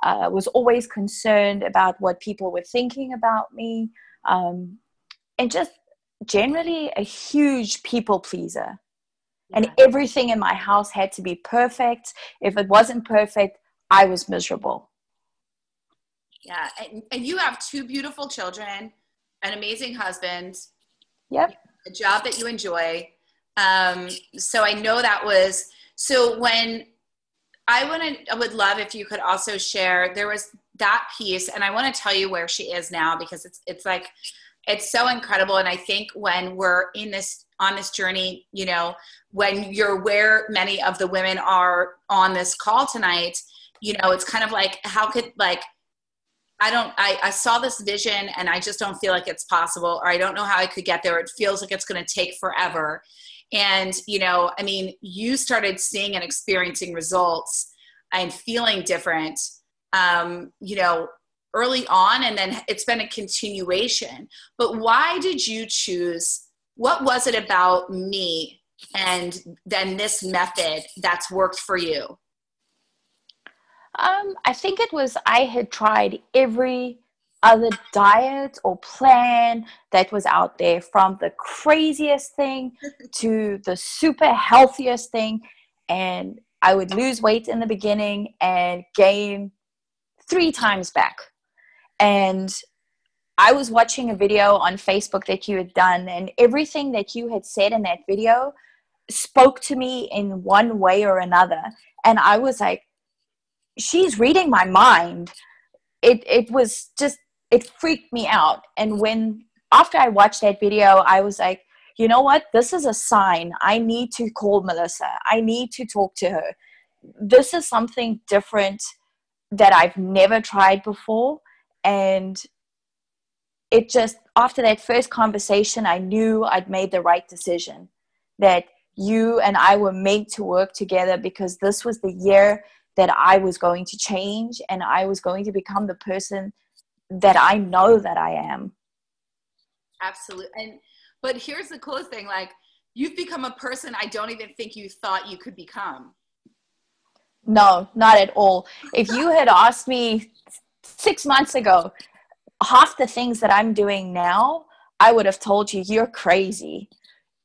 was always concerned about what people were thinking about me, and just generally a huge people pleaser. Yeah. And everything in my house had to be perfect. If it wasn't perfect, I was miserable. Yeah, and you have two beautiful children, an amazing husband. Yep. A job that you enjoy. So I know that was, so when I would love if you could also share, there was that piece, and I want to tell you where she is now, because it's like, it's so incredible. And I think when we're on this journey, you know, when you're where many of the women are on this call tonight, you know, it's kind of like, how could, like, I saw this vision and I just don't feel like it's possible, or I don't know how I could get there. It feels like it's going to take forever. And, you know, I mean, you started seeing and experiencing results and feeling different, you know, early on, and then it's been a continuation. But why did you choose, what was it about me and then this method that's worked for you? I think it was, I had tried every other diet or plan that was out there, from the craziest thing to the super healthiest thing. And I would lose weight in the beginning and gain 3 times back. And I was watching a video on Facebook that you had done, and everything that you had said in that video spoke to me in one way or another. And I was like, she's reading my mind. It was just, it freaked me out. And after I watched that video, I was like, you know what? This is a sign. I need to call Melissa. I need to talk to her. This is something different that I've never tried before. And it just, after that first conversation, I knew I'd made the right decision, that you and I were meant to work together, because this was the year that I was going to change and I was going to become the person that I know that I am. Absolutely. But here's the coolest thing, like, you've become a person I don't even think you thought you could become. No, not at all. If you had asked me 6 months ago, half the things that I'm doing now, I would have told you, you're crazy.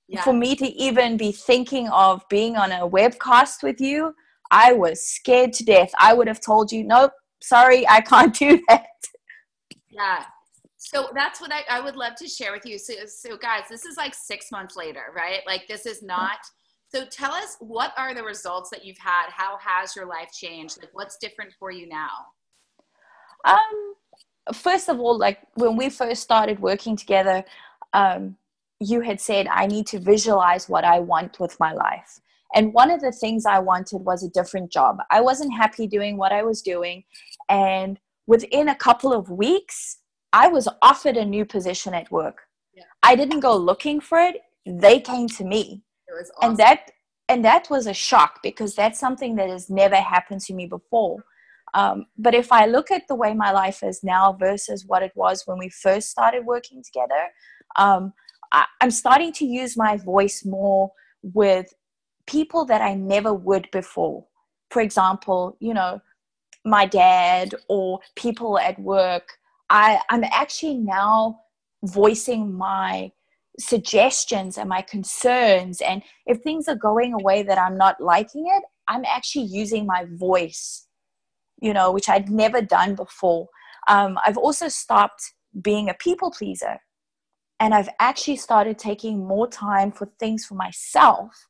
Yeah. For me to even be thinking of being on a webcast with you, I was scared to death. I would have told you, nope, sorry, I can't do that. Yeah. So that's what I would love to share with you. So guys, this is like 6 months later, right? Like, this is not, so tell us, what are the results that you've had? How has your life changed? Like, what's different for you now? First of all, like, when we first started working together, you had said, I need to visualize what I want with my life. And one of the things I wanted was a different job. I wasn't happy doing what I was doing. And within a couple of weeks, I was offered a new position at work. Yeah. I didn't go looking for it. They came to me. It was awesome. And that was a shock, because that's something that has never happened to me before. But if I look at the way my life is now versus what it was when we first started working together, I'm starting to use my voice more with people that I never would before. For example, you know, my dad or people at work. I'm actually now voicing my suggestions and my concerns. And if things are going a way that I'm not liking it, I'm actually using my voice, you know, which I'd never done before. I've also stopped being a people pleaser. And I've actually started taking more time for things for myself.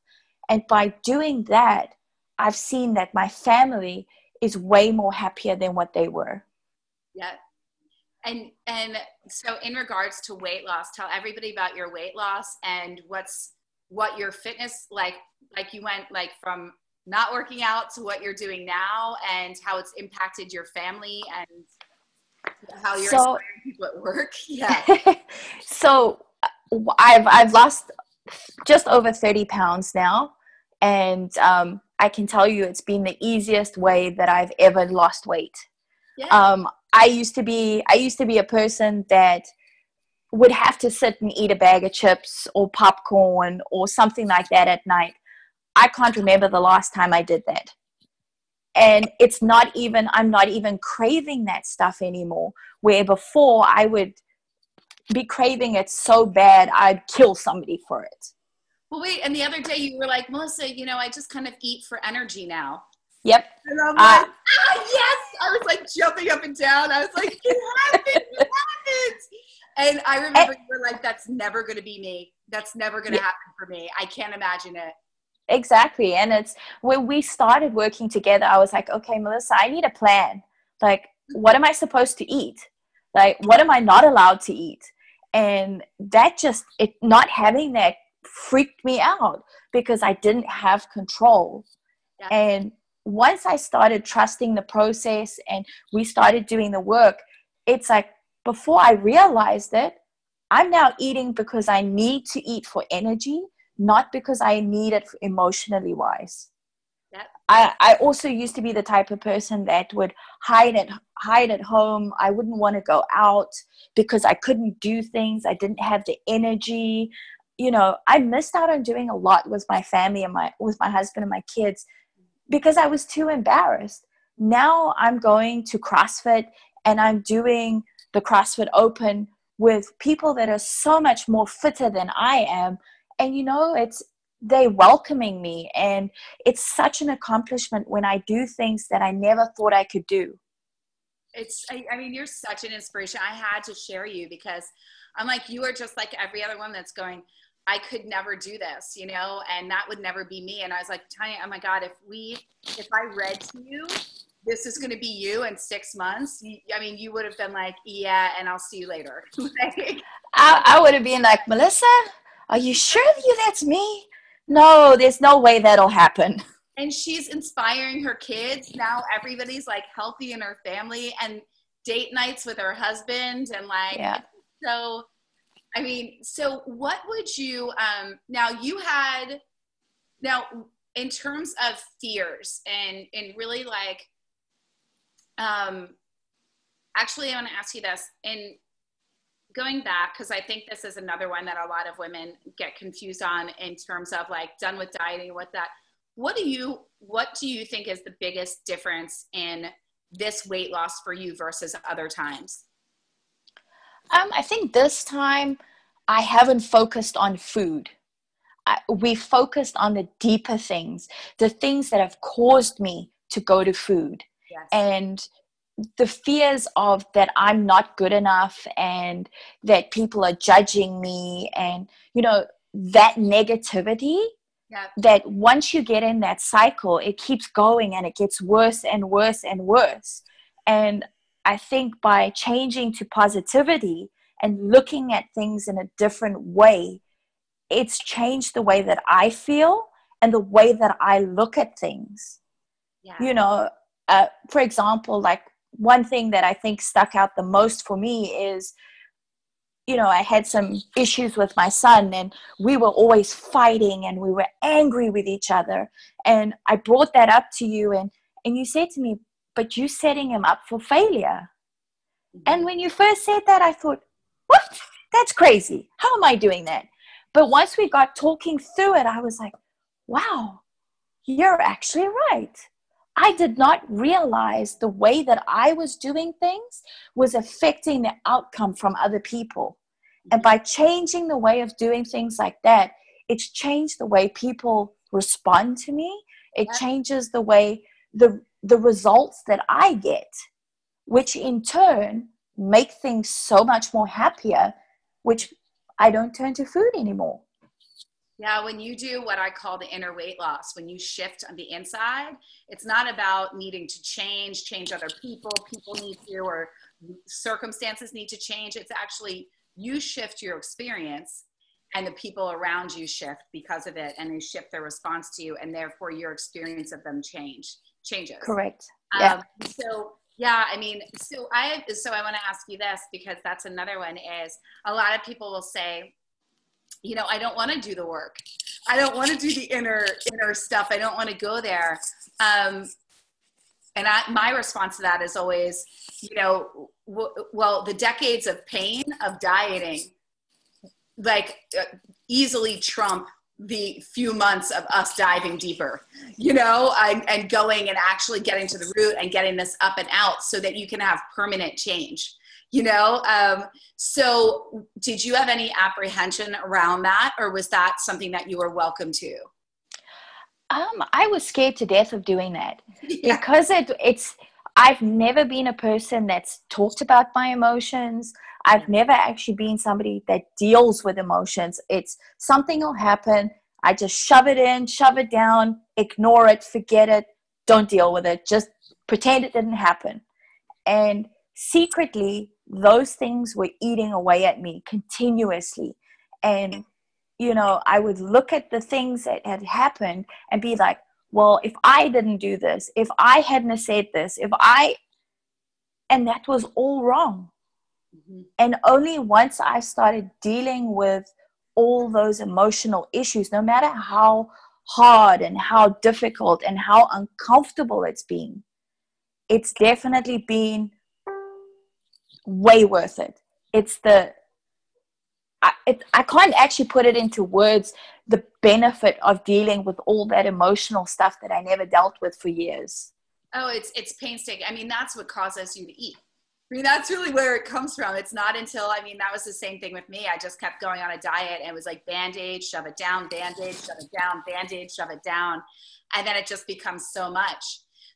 And by doing that, I've seen that my family is way more happier than what they were. Yeah. And so in regards to weight loss, tell everybody about your weight loss and what your fitness, like you went like from not working out to what you're doing now, and how it's impacted your family and how you're inspiring people at work. Yeah. So I've lost just over 30 pounds now. And I can tell you it's been the easiest way that I've ever lost weight. Yeah. I used to be a person that would have to sit and eat a bag of chips or popcorn or something like that at night. I can't remember the last time I did that. And I'm not even craving that stuff anymore, where before I would be craving it so bad I'd kill somebody for it. Well, wait, and the other day you were like, Melissa, you know, I just kind of eat for energy now. Yep. And I'm like, yes! I was like jumping up and down. I was like, you have it. And I remember you were like, that's never going to be me. That's never going to happen for me. I can't imagine it. Exactly. And it's when we started working together, I was like, okay, Melissa, I need a plan. Like, what am I supposed to eat? Like, what am I not allowed to eat? And that just, it not having that freaked me out because I didn't have control. Yeah. And once I started trusting the process and we started doing the work, it's like before I realized it, I'm now eating because I need to eat for energy, not because I need it emotionally wise. Yep. I also used to be the type of person that would hide at home. I wouldn't want to go out because I couldn't do things. I didn't have the energy. You know, I missed out on doing a lot with my family and with my husband and my kids because I was too embarrassed. Now I'm going to CrossFit and I'm doing the CrossFit Open with people that are so much more fitter than I am. And, you know, they welcoming me, and it's such an accomplishment when I do things that I never thought I could do. I mean, you're such an inspiration. I had to share you because I'm like, you are just like every other one that's going, I could never do this, you know, and that would never be me. And I was like, Tanya, oh my God, if I read to you, this is going to be you in 6 months. I mean, you would have been like, yeah, and I'll see you later. I would have been like, Melissa, are you sure that's me? No, there's no way that'll happen. And she's inspiring her kids. Now everybody's like healthy in her family and date nights with her husband. And like, yeah. So, I mean, so what would you, now in terms of fears and really like, actually I want to ask you this, in going back, because I think this is another one that a lot of women get confused on in terms of like done with dieting, what do you think is the biggest difference in this weight loss for you versus other times? I think this time I haven't focused on food. We focused on the deeper things, the things that have caused me to go to food. Yes. And the fears of that I'm not good enough and that people are judging me and, you know, that negativity. Yeah. That once you get in that cycle, it keeps going and it gets worse and worse and worse. And I think by changing to positivity and looking at things in a different way, it's changed the way that I feel and the way that I look at things. Yeah. You know, for example, like one thing that I think stuck out the most for me is, you know, I had some issues with my son and we were always fighting and we were angry with each other. And I brought that up to you and you said to me, but you're setting him up for failure. Mm-hmm. And when you first said that, I thought, what? That's crazy. How am I doing that? But once we got talking through it, I was like, wow, you're actually right. I did not realize the way that I was doing things was affecting the outcome from other people. And by changing the way of doing things like that, it's changed the way people respond to me. It changes the way the results that I get, which in turn make things so much more happier, which I don't turn to food anymore. Yeah, when you do what I call the inner weight loss, when you shift on the inside, it's not about needing to change other people need to, or circumstances need to change. It's actually you shift your experience and the people around you shift because of it, and they shift their response to you, and therefore your experience of them changes. Correct. Yeah. I mean, so I want to ask you this, because that's another one, is a lot of people will say, you know, I don't want to do the work. I don't want to do the inner stuff. I don't want to go there. And my response to that is always, you know, well, the decades of pain of dieting, like easily trump the few months of us diving deeper, you know, and going and actually getting to the root and getting this up and out so that you can have permanent change. You know, so did you have any apprehension around that, or was that something that you were welcome to? I was scared to death of doing that because I've never been a person that's talked about my emotions. I've never actually been somebody that deals with emotions. It's something will happen. I just shove it in, shove it down, ignore it, forget it, don't deal with it. Just pretend it didn't happen. And secretly, those things were eating away at me continuously. And, I would look at the things that had happened and be like, well, if I didn't do this, if I hadn't said this, and that was all wrong. Mm-hmm. And only once I started dealing with all those emotional issues, no matter how hard and how difficult and how uncomfortable it's definitely been way worth it. I can't actually put it into words, the benefit of dealing with all that emotional stuff that I never dealt with for years. Oh, it's painstaking. I mean, that's what causes you to eat. I mean, that's really where it comes from. It's not until, that was the same thing with me. I just kept going on a diet, and it was like Band-Aid, shove it down, Band-Aid, shove it down, Band-Aid, shove it down. And then it just becomes so much.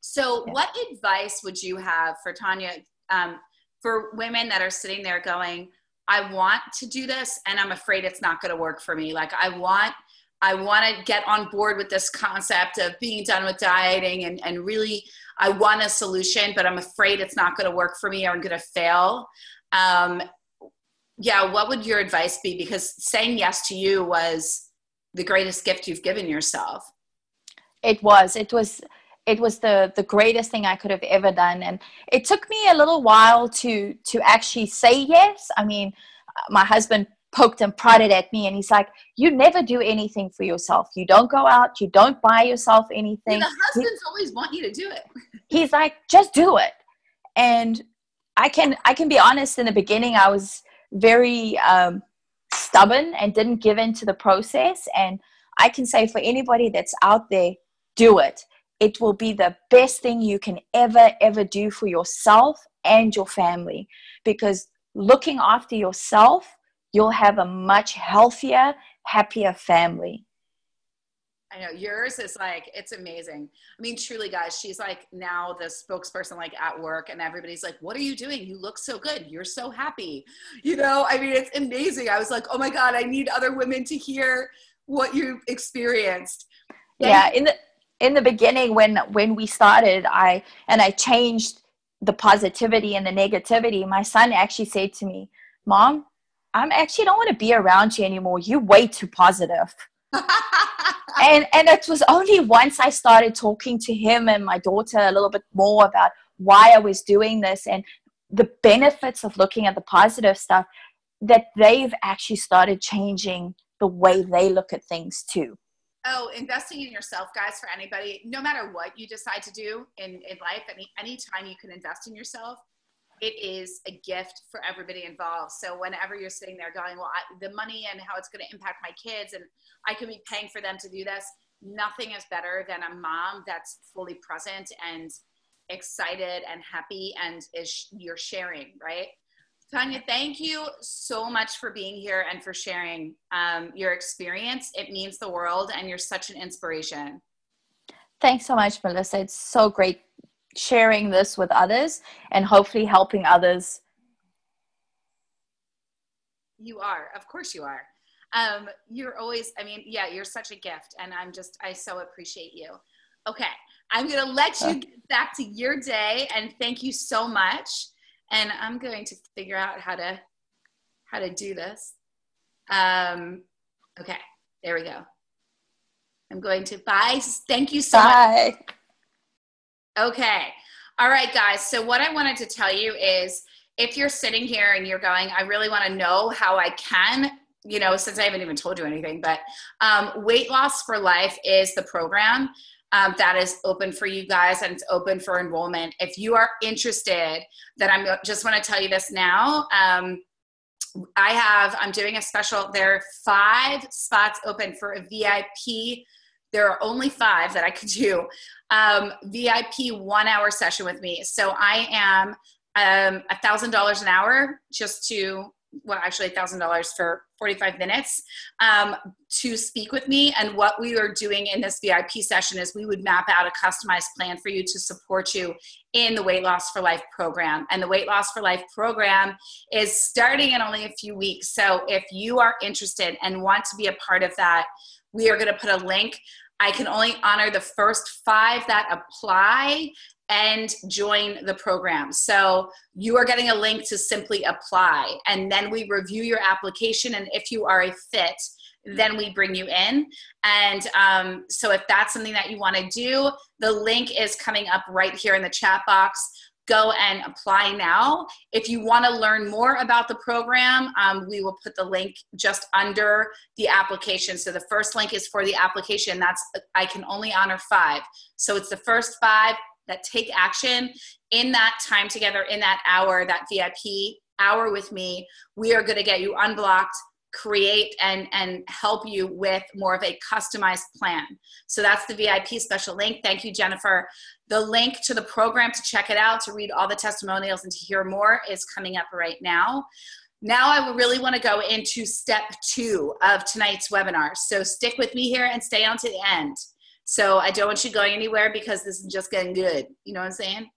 So what advice would you have for Tanya, for women that are sitting there going, I want to do this, and I'm afraid it's not going to work for me. Like I want to get on board with this concept of being done with dieting and really I want a solution, but I'm afraid it's not going to work for me or I'm going to fail. What would your advice be? Because saying yes to you was the greatest gift you've given yourself. It was the greatest thing I could have ever done. And it took me a little while to actually say yes. I mean, my husband poked and prodded at me and he's like, you never do anything for yourself. You don't go out. You don't buy yourself anything. The husbands always want you to do it. He's like, just do it. And I can be honest, in the beginning, I was very stubborn and didn't give in to the process. And I can say for anybody that's out there, do it. It will be the best thing you can ever do for yourself and your family, because looking after yourself, you'll have a much healthier, happier family. I know yours is like, it's amazing. I mean, truly guys, she's like now the spokesperson, like at work, and everybody's like, what are you doing? You look so good. You're so happy. I mean, it's amazing. I was like, oh my God, I need other women to hear what you experienced. In the beginning, when we started, I changed the positivity and the negativity. My son actually said to me, Mom, I actually don't want to be around you anymore. You're way too positive. and it was only once I started talking to him and my daughter a little bit more about why I was doing this and the benefits of looking at the positive stuff, that they've actually started changing the way they look at things too. Oh, investing in yourself, guys, for anybody, no matter what you decide to do in life, any time you can invest in yourself, it is a gift for everybody involved. So whenever you're sitting there going, well, the money and how it's going to impact my kids and I could be paying for them to do this, nothing is better than a mom that's fully present and excited and happy and you're sharing, right? Tanya, thank you so much for being here and for sharing your experience. It means the world, and you're such an inspiration. Thanks so much, Melissa. It's so great sharing this with others and hopefully helping others. You are. Of course you are. You're always, you're such a gift, and I so appreciate you. Okay. I'm going to let you get back to your day, and thank you so much. And I'm going to figure out how to do this. Okay, there we go. I'm going to bye. Thank you so much. Okay. All right, guys. So what I wanted to tell you is, if you're sitting here and you're going, I really want to know how I can, since I haven't even told you anything, but Weight Loss for Life is the program that is open for you guys, and it's open for enrollment. If you are interested, then I just want to tell you this now. I'm doing a special. There are 5 spots open for a VIP. There are only 5 that I could do. VIP 1-hour session with me. So I am $1,000 an hour actually $1,000 for 45 minutes to speak with me. And what we are doing in this VIP session is we would map out a customized plan for you to support you in the Weight Loss for Life program. And the Weight Loss for Life program is starting in only a few weeks. So if you are interested and want to be a part of that, we are going to put a link. I can only honor the first 5 that apply. and join the program. So you are getting a link to simply apply, and then we review your application, and if you are a fit, then we bring you in. And so if that's something that you want to do, the link is coming up right here in the chat box. Go and apply now. If you want to learn more about the program, we will put the link just under the application. So the first link is for the application. That's, I can only honor 5. So it's the first 5 that take action in that time together, in that hour, that VIP hour with me. We are going to get you unblocked, create and help you with more of a customized plan. So that's the VIP special link. Thank you, Jennifer. The link to the program to check it out, to read all the testimonials and to hear more is coming up right now. Now I really want to go into step 2 of tonight's webinar. So stick with me here and stay on to the end. So I don't want you going anywhere because this is just getting good. You know what I'm saying?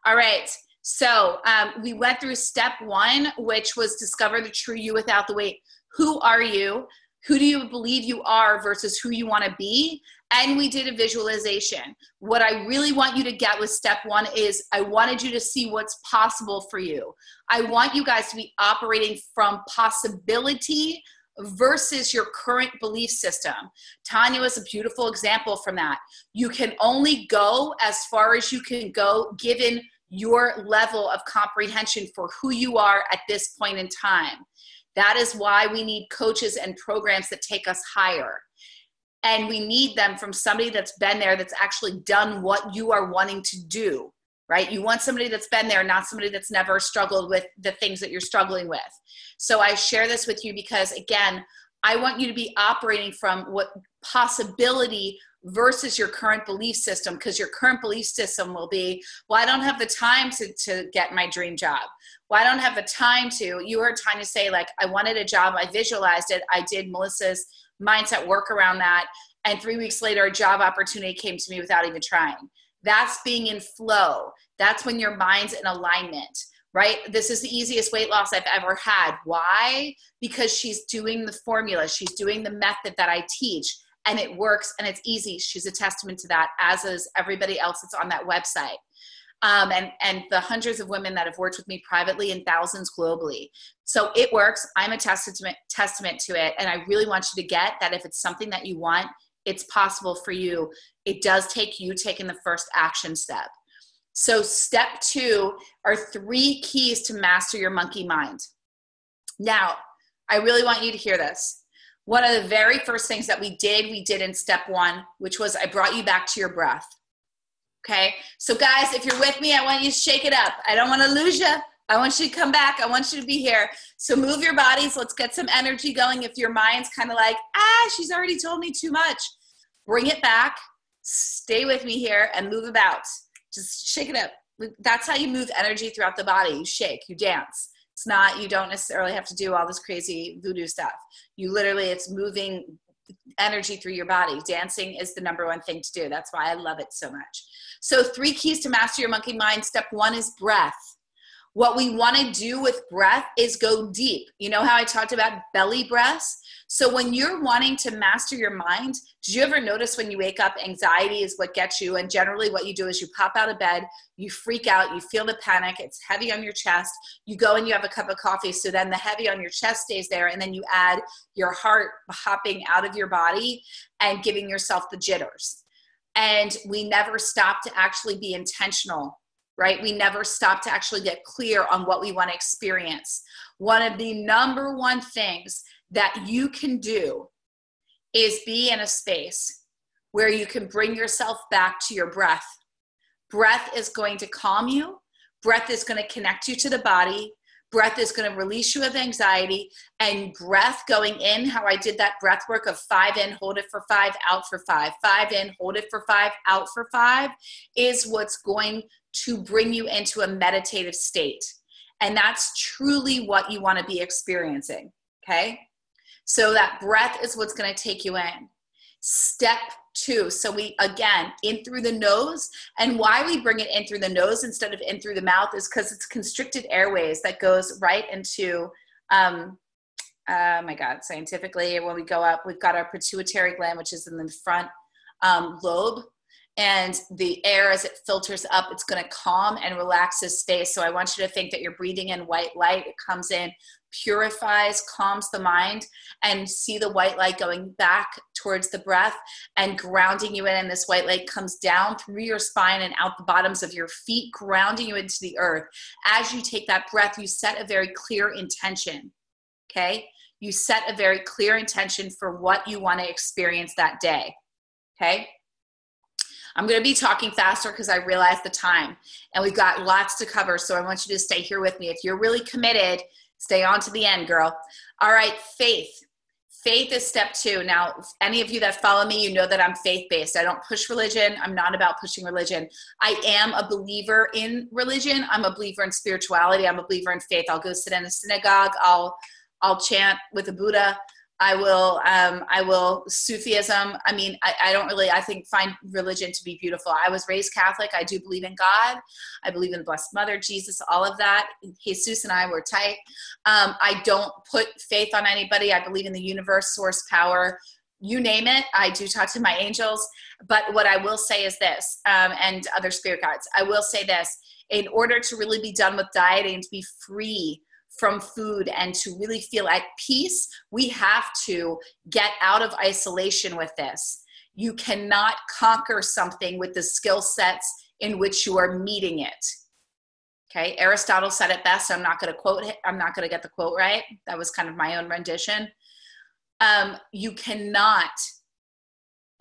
All right. So we went through step 1, which was discover the true you without the weight. Who are you? Who do you believe you are versus who you want to be? And we did a visualization. What I really want you to get with step 1 is I wanted you to see what's possible for you. I want you guys to be operating from possibility versus your current belief system. Tanya was a beautiful example from that. You can only go as far as you can go given your level of comprehension for who you are at this point in time. That is why we need coaches and programs that take us higher. And we need them from somebody that's been there, that's actually done what you are wanting to do, right? You want somebody that's been there, not somebody that's never struggled with the things that you're struggling with. So I share this with you because, again, I want you to be operating from what possibility versus your current belief system, because your current belief system will be, well, I don't have the time to get my dream job. Well, I don't have the time to. You heard Tanya say, like, I wanted a job, I visualized it, I did Melissa's mindset work around that, and 3 weeks later, a job opportunity came to me without even trying. That's being in flow. That's when your mind's in alignment, right? This is the easiest weight loss I've ever had. Why? Because she's doing the formula. She's doing the method that I teach, and it works, and it's easy. She's a testament to that, as is everybody else that's on that website. And the hundreds of women that have worked with me privately and thousands globally. So it works. I'm a testament to it. And I really want you to get that if it's something that you want, it's possible for you. It does take you taking the first action step. So step 2 are 3 keys to master your monkey mind. Now, I really want you to hear this. One of the very first things that we did in step 1, which was I brought you back to your breath. Okay, so guys, if you're with me, I want you to shake it up. I don't want to lose you. I want you to come back. I want you to be here. So move your bodies. Let's get some energy going. If your mind's kind of like, she's already told me too much, bring it back. Stay with me here and move about. Just shake it up. That's how you move energy throughout the body. You shake, you dance. It's not, you don't necessarily have to do all this crazy voodoo stuff. You literally, it's moving energy through your body. Dancing is the number 1 thing to do. That's why I love it so much. So 3 keys to master your monkey mind. Step 1 is breath. What we want to do with breath is go deep. You know how I talked about belly breaths? So when you're wanting to master your mind, did you ever notice when you wake up, anxiety is what gets you? And generally what you do is you pop out of bed, you freak out, you feel the panic, it's heavy on your chest, you go and you have a cup of coffee, so then the heavy on your chest stays there, and then you add your heart hopping out of your body and giving yourself the jitters. And we never stop to actually be intentional, right? We never stop to actually get clear on what we want to experience. One of the number 1 things that you can do is be in a space where you can bring yourself back to your breath. Breath is going to calm you. Breath is going to connect you to the body. Breath is going to release you of anxiety. And breath going in, how I did that breath work of 5 in, hold it for 5, out for 5, 5 in, hold it for 5, out for 5, is what's going to bring you into a meditative state. And that's truly what you want to be experiencing, okay? So that breath is what's going to take you in. Step 2, so we, again, in through the nose, and why we bring it in through the nose instead of in through the mouth is because it's constricted airways that goes right into, oh my God, scientifically, when we go up, we've got our pituitary gland, which is in the front lobe, And the air, as it filters up, it's going to calm and relax his space. So I want you to think that you're breathing in white light. It comes in, purifies, calms the mind, and see the white light going back towards the breath and grounding you in. And this white light comes down through your spine and out the bottoms of your feet, grounding you into the earth. As you take that breath, you set a very clear intention, okay? You set a very clear intention for what you want to experience that day, okay? I'm going to be talking faster because I realize the time, and we've got lots to cover, so I want you to stay here with me. If you're really committed, stay on to the end, girl. All right, faith. Faith is step 2. Now, any of you that follow me, you know that I'm faith-based. I don't push religion. I'm not about pushing religion. I am a believer in religion. I'm a believer in spirituality. I'm a believer in faith. I'll go sit in a synagogue. I'll chant with a Buddha. I will Sufism. I mean, I find religion to be beautiful. I was raised Catholic. I do believe in God. I believe in the Blessed Mother, Jesus, all of that. Jesus and I were tight. I don't put faith on anybody. I believe in the universe, source, power, you name it. I do talk to my angels. But what I will say is this, and other spirit guides, I will say this, in order to really be done with dieting, to be free from food and to really feel at peace, we have to get out of isolation with this. You cannot conquer something with the skill sets in which you are meeting it. Okay, Aristotle said it best. I'm not going to quote it. I'm not going to get the quote right. That was kind of my own rendition. You cannot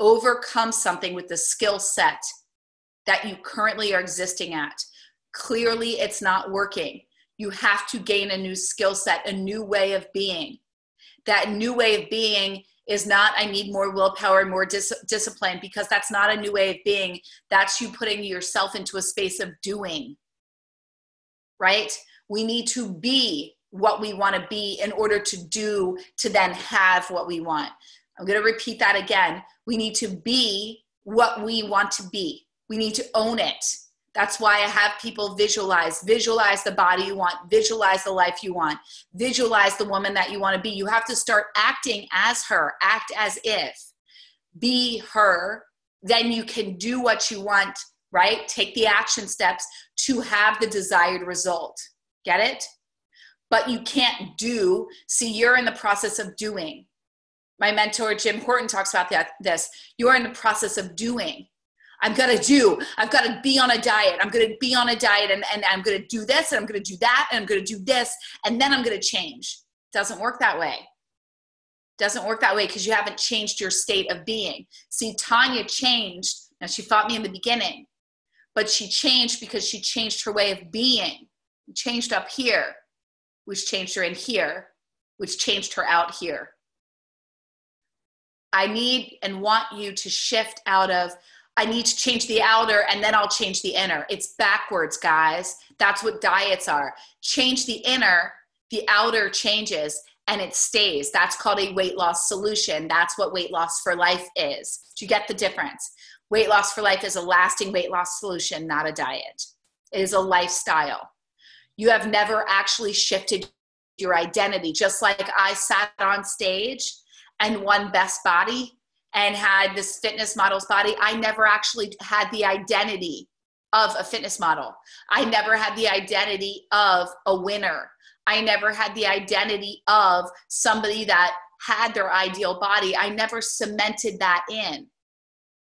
overcome something with the skill set that you currently are existing at. Clearly, it's not working. You have to gain a new skill set, a new way of being. That new way of being is not, I need more willpower, more discipline, because that's not a new way of being. That's you putting yourself into a space of doing, right? We need to be what we want to be in order to do, to then have what we want. I'm going to repeat that again. We need to be what we want to be. We need to own it. That's why I have people visualize the body you want, visualize the life you want, visualize the woman that you want to be. You have to start acting as her, act as if, be her, then you can do what you want, right? Take the action steps to have the desired result. Get it? But you can't do, see, you're in the process of doing. My mentor, Jim Horton, talks about this. You're in the process of doing. I've got to be on a diet. I'm going to be on a diet and I'm going to do this and I'm going to do that and I'm going to do this and then I'm going to change. Doesn't work that way. Doesn't work that way because you haven't changed your state of being. See, Tanya changed. Now, she fought me in the beginning, but she changed because she changed her way of being. Changed up here, which changed her in here, which changed her out here. I need and want you to shift out of, I need to change the outer and then I'll change the inner. It's backwards, guys. That's what diets are. Change the inner, the outer changes and it stays. That's called a weight loss solution. That's what weight loss for life is. Do you get the difference? Weight loss for life is a lasting weight loss solution, not a diet. It is a lifestyle. You have never actually shifted your identity. Just like I sat on stage and won Best Body and had this fitness model's body, I never actually had the identity of a fitness model. I never had the identity of a winner. I never had the identity of somebody that had their ideal body. I never cemented that in.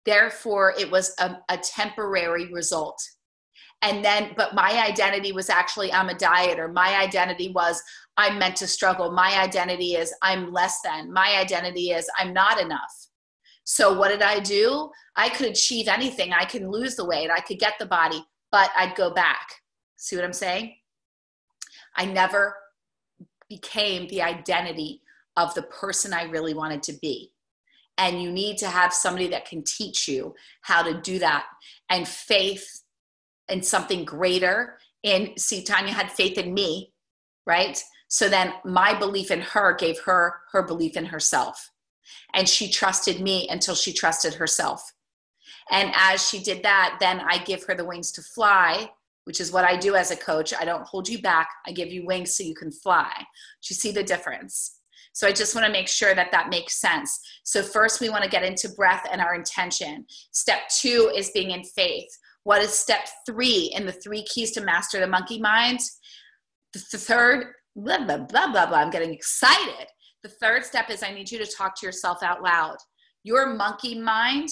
Therefore, it was a temporary result. And then, but my identity was actually, I'm a dieter. My identity was, I'm meant to struggle. My identity is, I'm less than. My identity is, I'm not enough. So what did I do? I could achieve anything. I can lose the weight. I could get the body, but I'd go back. See what I'm saying? I never became the identity of the person I really wanted to be. And you need to have somebody that can teach you how to do that. And faith in something greater. And see, Tanya had faith in me, right? So then my belief in her gave her her belief in herself. And she trusted me until she trusted herself. And as she did that, then I give her the wings to fly, which is what I do as a coach. I don't hold you back. I give you wings so you can fly. Do you see the difference? So I just want to make sure that that makes sense. So first we want to get into breath and our intention. Step 2 is being in faith. What is step 3 in the 3 keys to master the monkey mind? The third, blah, blah, blah, blah, blah. I'm getting excited. The third step is I need you to talk to yourself out loud. Your monkey mind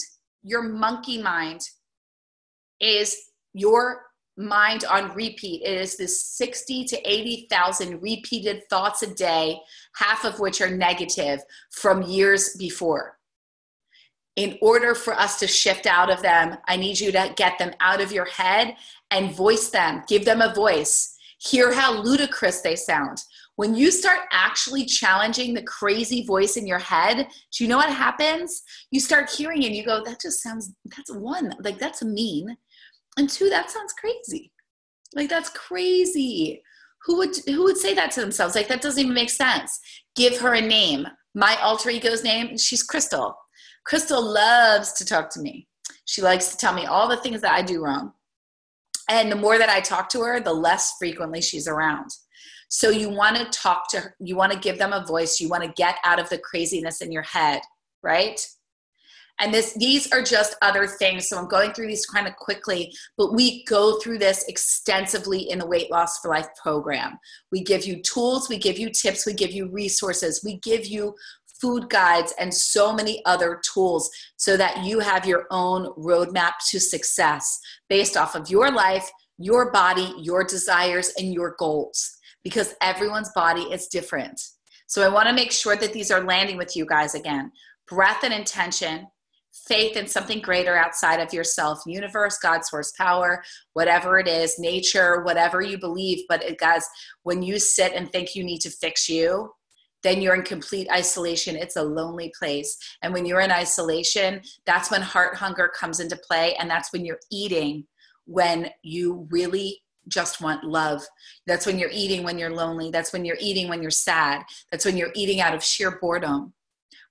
is your mind on repeat. It is this 60 to 80,000 repeated thoughts a day, half of which are negative from years before. In order for us to shift out of them, I need you to get them out of your head and voice them. Give them a voice. Hear how ludicrous they sound. When you start actually challenging the crazy voice in your head, do you know what happens? You start hearing it and you go, that just sounds, that's 1, like that's mean. And 2, that sounds crazy. Like that's crazy. Who would say that to themselves? Like that doesn't even make sense. Give her a name. My alter ego's name, she's Crystal. Crystal loves to talk to me. She likes to tell me all the things that I do wrong. And the more that I talk to her, the less frequently she's around. So you want to talk to her. You want to give them a voice. You want to get out of the craziness in your head, right? And these are just other things. So I'm going through these kind of quickly, but we go through this extensively in the Weight Loss for Life program. We give you tools, we give you tips, we give you resources, we give you food guides and so many other tools so that you have your own roadmap to success based off of your life, your body, your desires, and your goals, because everyone's body is different. So I want to make sure that these are landing with you guys again. Breath and intention, faith in something greater outside of yourself, universe, God, source, power, whatever it is, nature, whatever you believe. But guys, when you sit and think you need to fix you, then you're in complete isolation. It's a lonely place. And when you're in isolation, that's when heart hunger comes into play. And that's when you're eating when you really just want love. That's when you're eating when you're lonely. That's when you're eating when you're sad. That's when you're eating out of sheer boredom.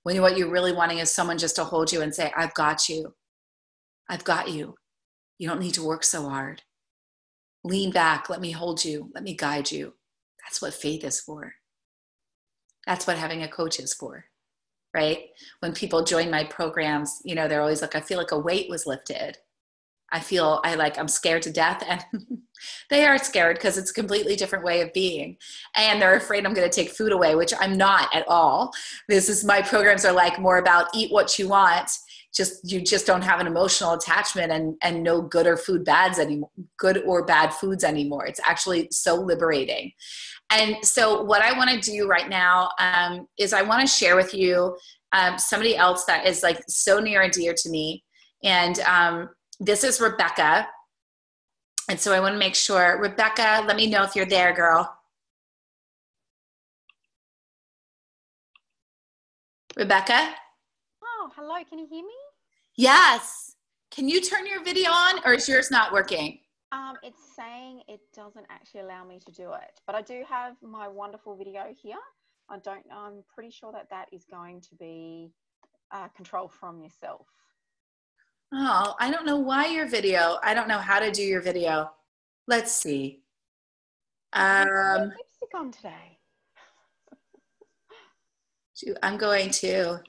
When what you're really wanting is someone just to hold you and say, I've got you. I've got you. You don't need to work so hard. Lean back. Let me hold you. Let me guide you. That's what faith is for. That's what having a coach is for, right? When people join my programs, you know, they're always like, I feel like a weight was lifted. I'm scared to death. And they are scared because it's a completely different way of being. And they're afraid I'm going to take food away, which I'm not at all. My programs are like more about eat what you want. You just don't have an emotional attachment and no good or bad foods anymore. It's actually so liberating. And so what I want to do right now is I want to share with you somebody else that is like so near and dear to me. And this is Rebecca. And so I want to make sure, Rebecca, let me know if you're there, girl. Rebecca? Oh, hello. Can you hear me? Yes. Can you turn your video on, or is yours not working? It's saying it doesn't actually allow me to do it, but I do have my wonderful video here. I'm pretty sure that is going to be controlled from yourself. Oh, I don't know why I don't know how to do your video. Let's see. Lipstick on today. I'm going to.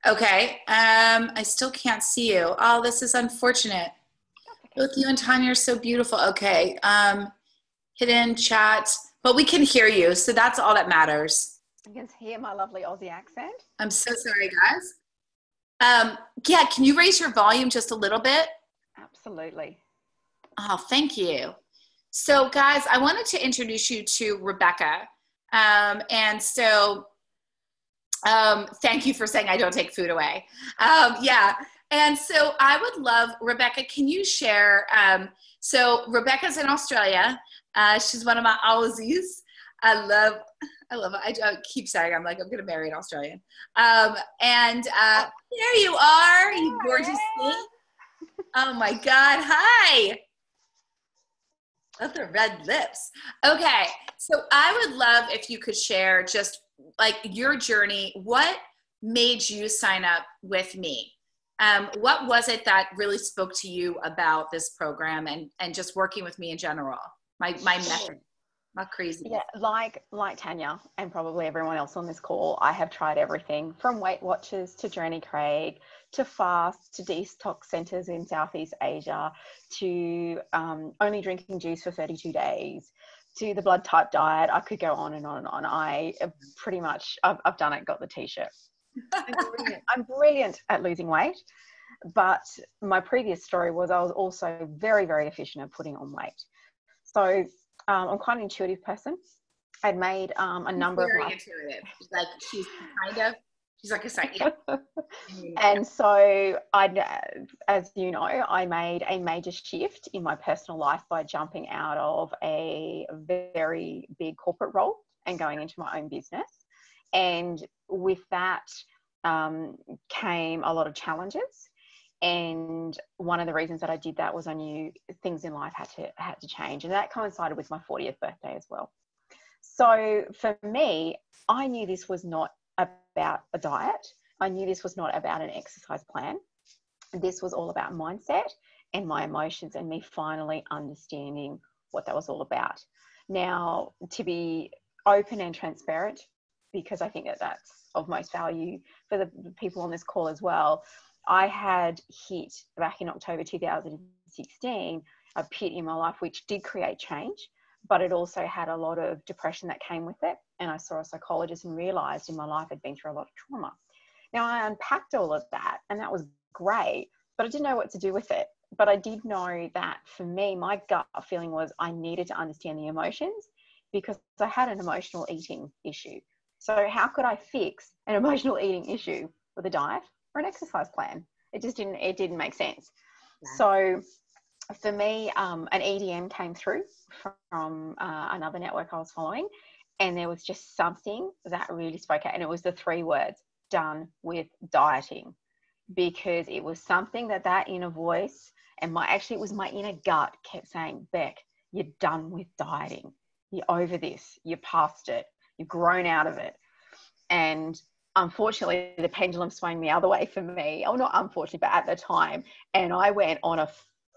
Okay. I still can't see you. Oh, this is unfortunate. Okay. Both you and Tanya are so beautiful. Okay. Hidden chat, but we can hear you. So that's all that matters. You can hear my lovely Aussie accent. I'm so sorry, guys. Yeah, can you raise your volume just a little bit? Absolutely. Oh, thank you. So guys, I wanted to introduce you to Rebecca. And so thank you for saying I don't take food away. Yeah. And so I would love, Rebecca, can you share, so Rebecca's in Australia. She's one of my Aussies. I love it. I keep saying, I'm going to marry an Australian. There you are, you gorgeous thing. Oh my God. Hi. Love the red lips. Okay. So I would love if you could share just like your journey. What made you sign up with me? What was it that really spoke to you about this program and just working with me in general? My method. Not crazy. Yeah, like Tanya and probably everyone else on this call, I have tried everything from Weight Watchers to Journey Craig to fast to detox centers in Southeast Asia to only drinking juice for 32 days to the blood type diet. I could go on and on and on. I pretty much, I've done it, got the t-shirt. I'm brilliant at losing weight. But my previous story was I was also very, very efficient at putting on weight. So I'm quite an intuitive person. I'd made a number of very intuitive. Like she's like a psychic. Yeah. And so as you know, I made a major shift in my personal life by jumping out of a very big corporate role and going into my own business. And with that came a lot of challenges. And one of the reasons that I did that was I knew things in life had to change. And that coincided with my 40th birthday as well. So for me, I knew this was not about a diet. I knew this was not about an exercise plan. This was all about mindset and my emotions and me finally understanding what that was all about. Now, to be open and transparent, because I think that that's of most value for the people on this call as well, I had hit back in October 2016 a pit in my life which did create change, but it also had a lot of depression that came with it. And I saw a psychologist and realized in my life I'd been through a lot of trauma. Now I unpacked all of that and that was great, but I didn't know what to do with it. But I did know that for me, my gut feeling was I needed to understand the emotions because I had an emotional eating issue. So how could I fix an emotional eating issue with a diet or an exercise plan? It didn't make sense. Yeah. So for me, an EDM came through from another network I was following, and there was just something that really spoke out, and it was the 3 words, done with dieting, because it was something that inner voice and it was my inner gut kept saying, Beck, you're done with dieting. You're over this. You're past it. You've grown out of it. And unfortunately, the pendulum swung the other way for me. Oh, not unfortunately, but at the time. And I went on a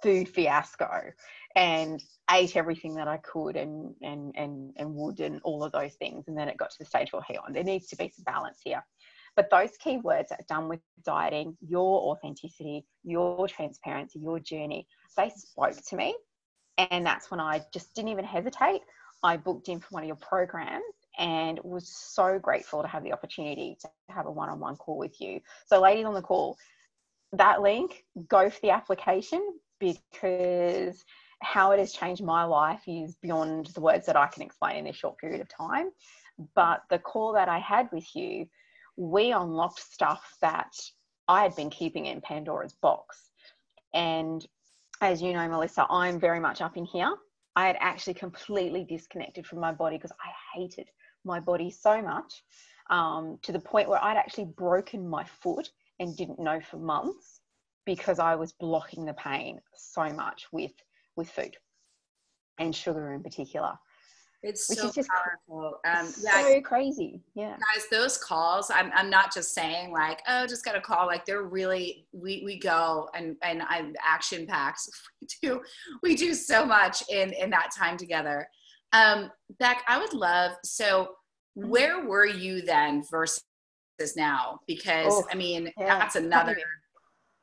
food fiasco and ate everything that I could and would and all of those things. And then it got to the stage where, hang on, there needs to be some balance here. But those key words that are done with dieting, your authenticity, your transparency, your journey, they spoke to me. And that's when I just didn't even hesitate. I booked in for one of your programs and was so grateful to have the opportunity to have a one-on-one call with you. So ladies on the call, that link, go for the application, because how it has changed my life is beyond the words that I can explain in this short period of time. But the call that I had with you, we unlocked stuff that I had been keeping in Pandora's box. And as you know, Melissa, I'm very much up in here. I had actually completely disconnected from my body because I hated my body so much, to the point where I'd actually broken my foot and didn't know for months because I was blocking the pain so much with food and sugar in particular. It's which so is just powerful. So crazy. Yeah. Guys, those calls, I'm not just saying like, oh, just got a call. Like they're really, we go and I'm action packed. We do so much in that time together. Beck, I would love, so where were you then versus now? Because that's another,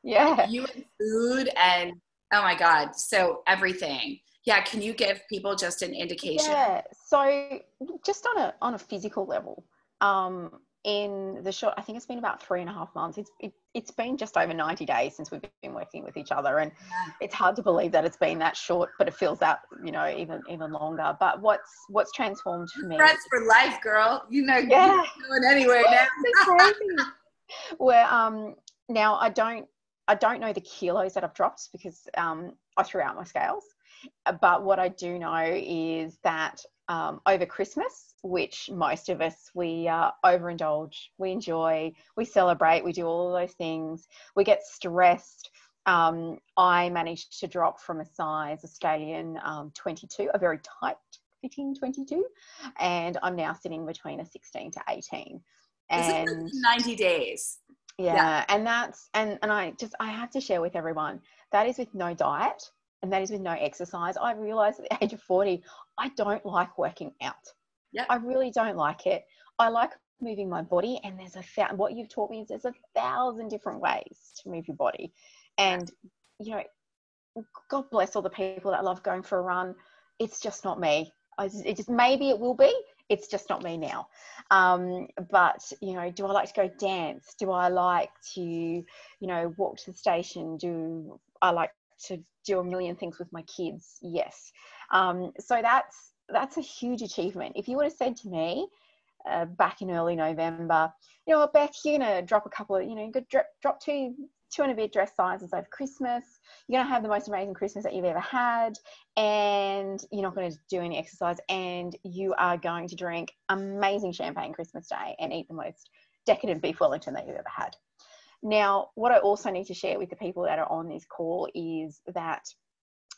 you and food and, oh my God. So everything. Yeah, can you give people just an indication? Yeah, so just on a physical level, in the short, I think it's been about 3.5 months. It's been just over 90 days since we've been working with each other, and it's hard to believe that it's been that short, but it feels that even longer. But what's transformed for me? Friends for life, girl. You're going anywhere now. It's crazy. Where now I don't know the kilos that I've dropped because I threw out my scales. But what I do know is that over Christmas, which most of us, we overindulge, we enjoy, we celebrate, we do all of those things, we get stressed. I managed to drop from a size Australian 22, a very tight fitting 22, and I'm now sitting between a 16 to 18. And 90 days. Yeah. And that's, and I have to share with everyone, that is with no diet. and that is with no exercise. I realized at the age of 40, I don't like working out. Yep. I really don't like it. I like moving my body, and what you've taught me is there's 1,000 different ways to move your body. And, you know, God bless all the people that love going for a run. It's just not me. Maybe it will be. It's just not me now. But, you know, do I like to go dance? Do I like to, you know, walk to the station? Do I like to do a million things with my kids? Yes. So that's a huge achievement. If you would have said to me back in early November, you know what, Beck, you're going to drop a couple of, you know, drop two and a bit dress sizes over Christmas. You're going to have the most amazing Christmas that you've ever had, and you're not going to do any exercise, and you are going to drink amazing champagne Christmas Day and eat the most decadent beef Wellington that you've ever had. Now, what I also need to share with the people that are on this call is that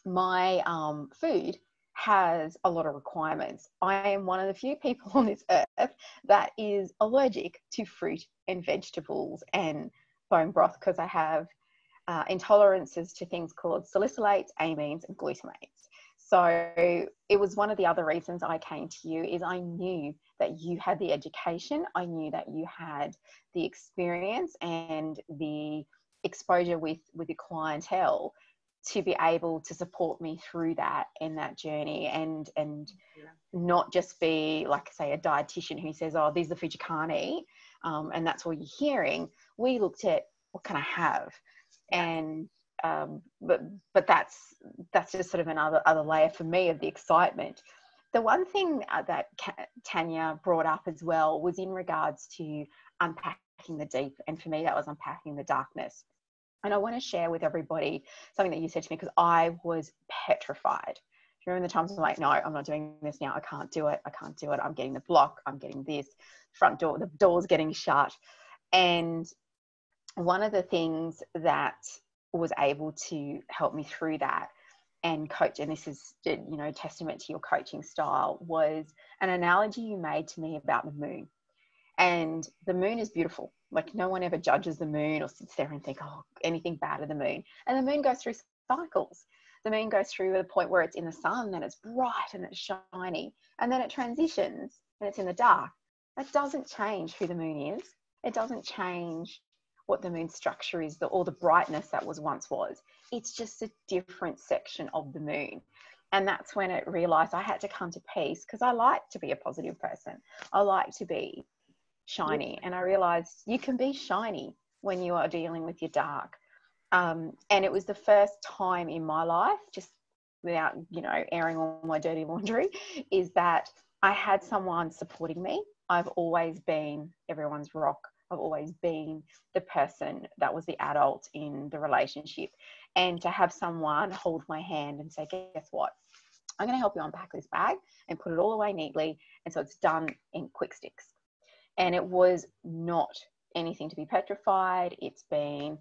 my food has a lot of requirements. I am one of the few people on this earth that is allergic to fruit and vegetables and bone broth, because I have intolerances to things called salicylates, amines, and glutamates. So it was one of the other reasons I came to you, is I knew that you had the education, I knew that you had the experience and the exposure with your clientele to be able to support me through that and that journey, and not just be, like, say, a dietitian who says, oh, these are the foods you can't eat, and that's all you're hearing. We looked at, what can I have? And but that's just sort of another layer for me of the excitement. The one thing that Tanya brought up as well was in regards to unpacking the deep, and for me that was unpacking the darkness. And I want to share with everybody something that you said to me, because I was petrified. Do you remember the times I'm like, no, I'm not doing this now. I can't do it. I'm getting the block. I'm getting this front door. The door's getting shut. And one of the things that was able to help me through that and coach, and this is, you know, testament to your coaching style, was an analogy you made to me about the moon. And the moon is beautiful. Like, no one ever judges the moon or sits there and think, oh, anything bad of the moon. And the moon goes through cycles. The moon goes through the point where it's in the sun and it's bright and it's shiny, and then it transitions and it's in the dark. That doesn't change who the moon is. It doesn't change what the moon's structure is, or the brightness that once was. It's just a different section of the moon. And that's when it realized I had to come to peace, because I like to be a positive person. I like to be shiny. And I realized you can be shiny when you are dealing with your dark. And it was the first time in my life, just without, you know, airing all my dirty laundry, is that I had someone supporting me. I've always been everyone's rock. I've always been the person that was the adult in the relationship. And to have someone hold my hand and say, guess what? I'm going to help you unpack this bag and put it all away neatly. And so it's done in quick sticks. And it was not anything to be petrified. It's been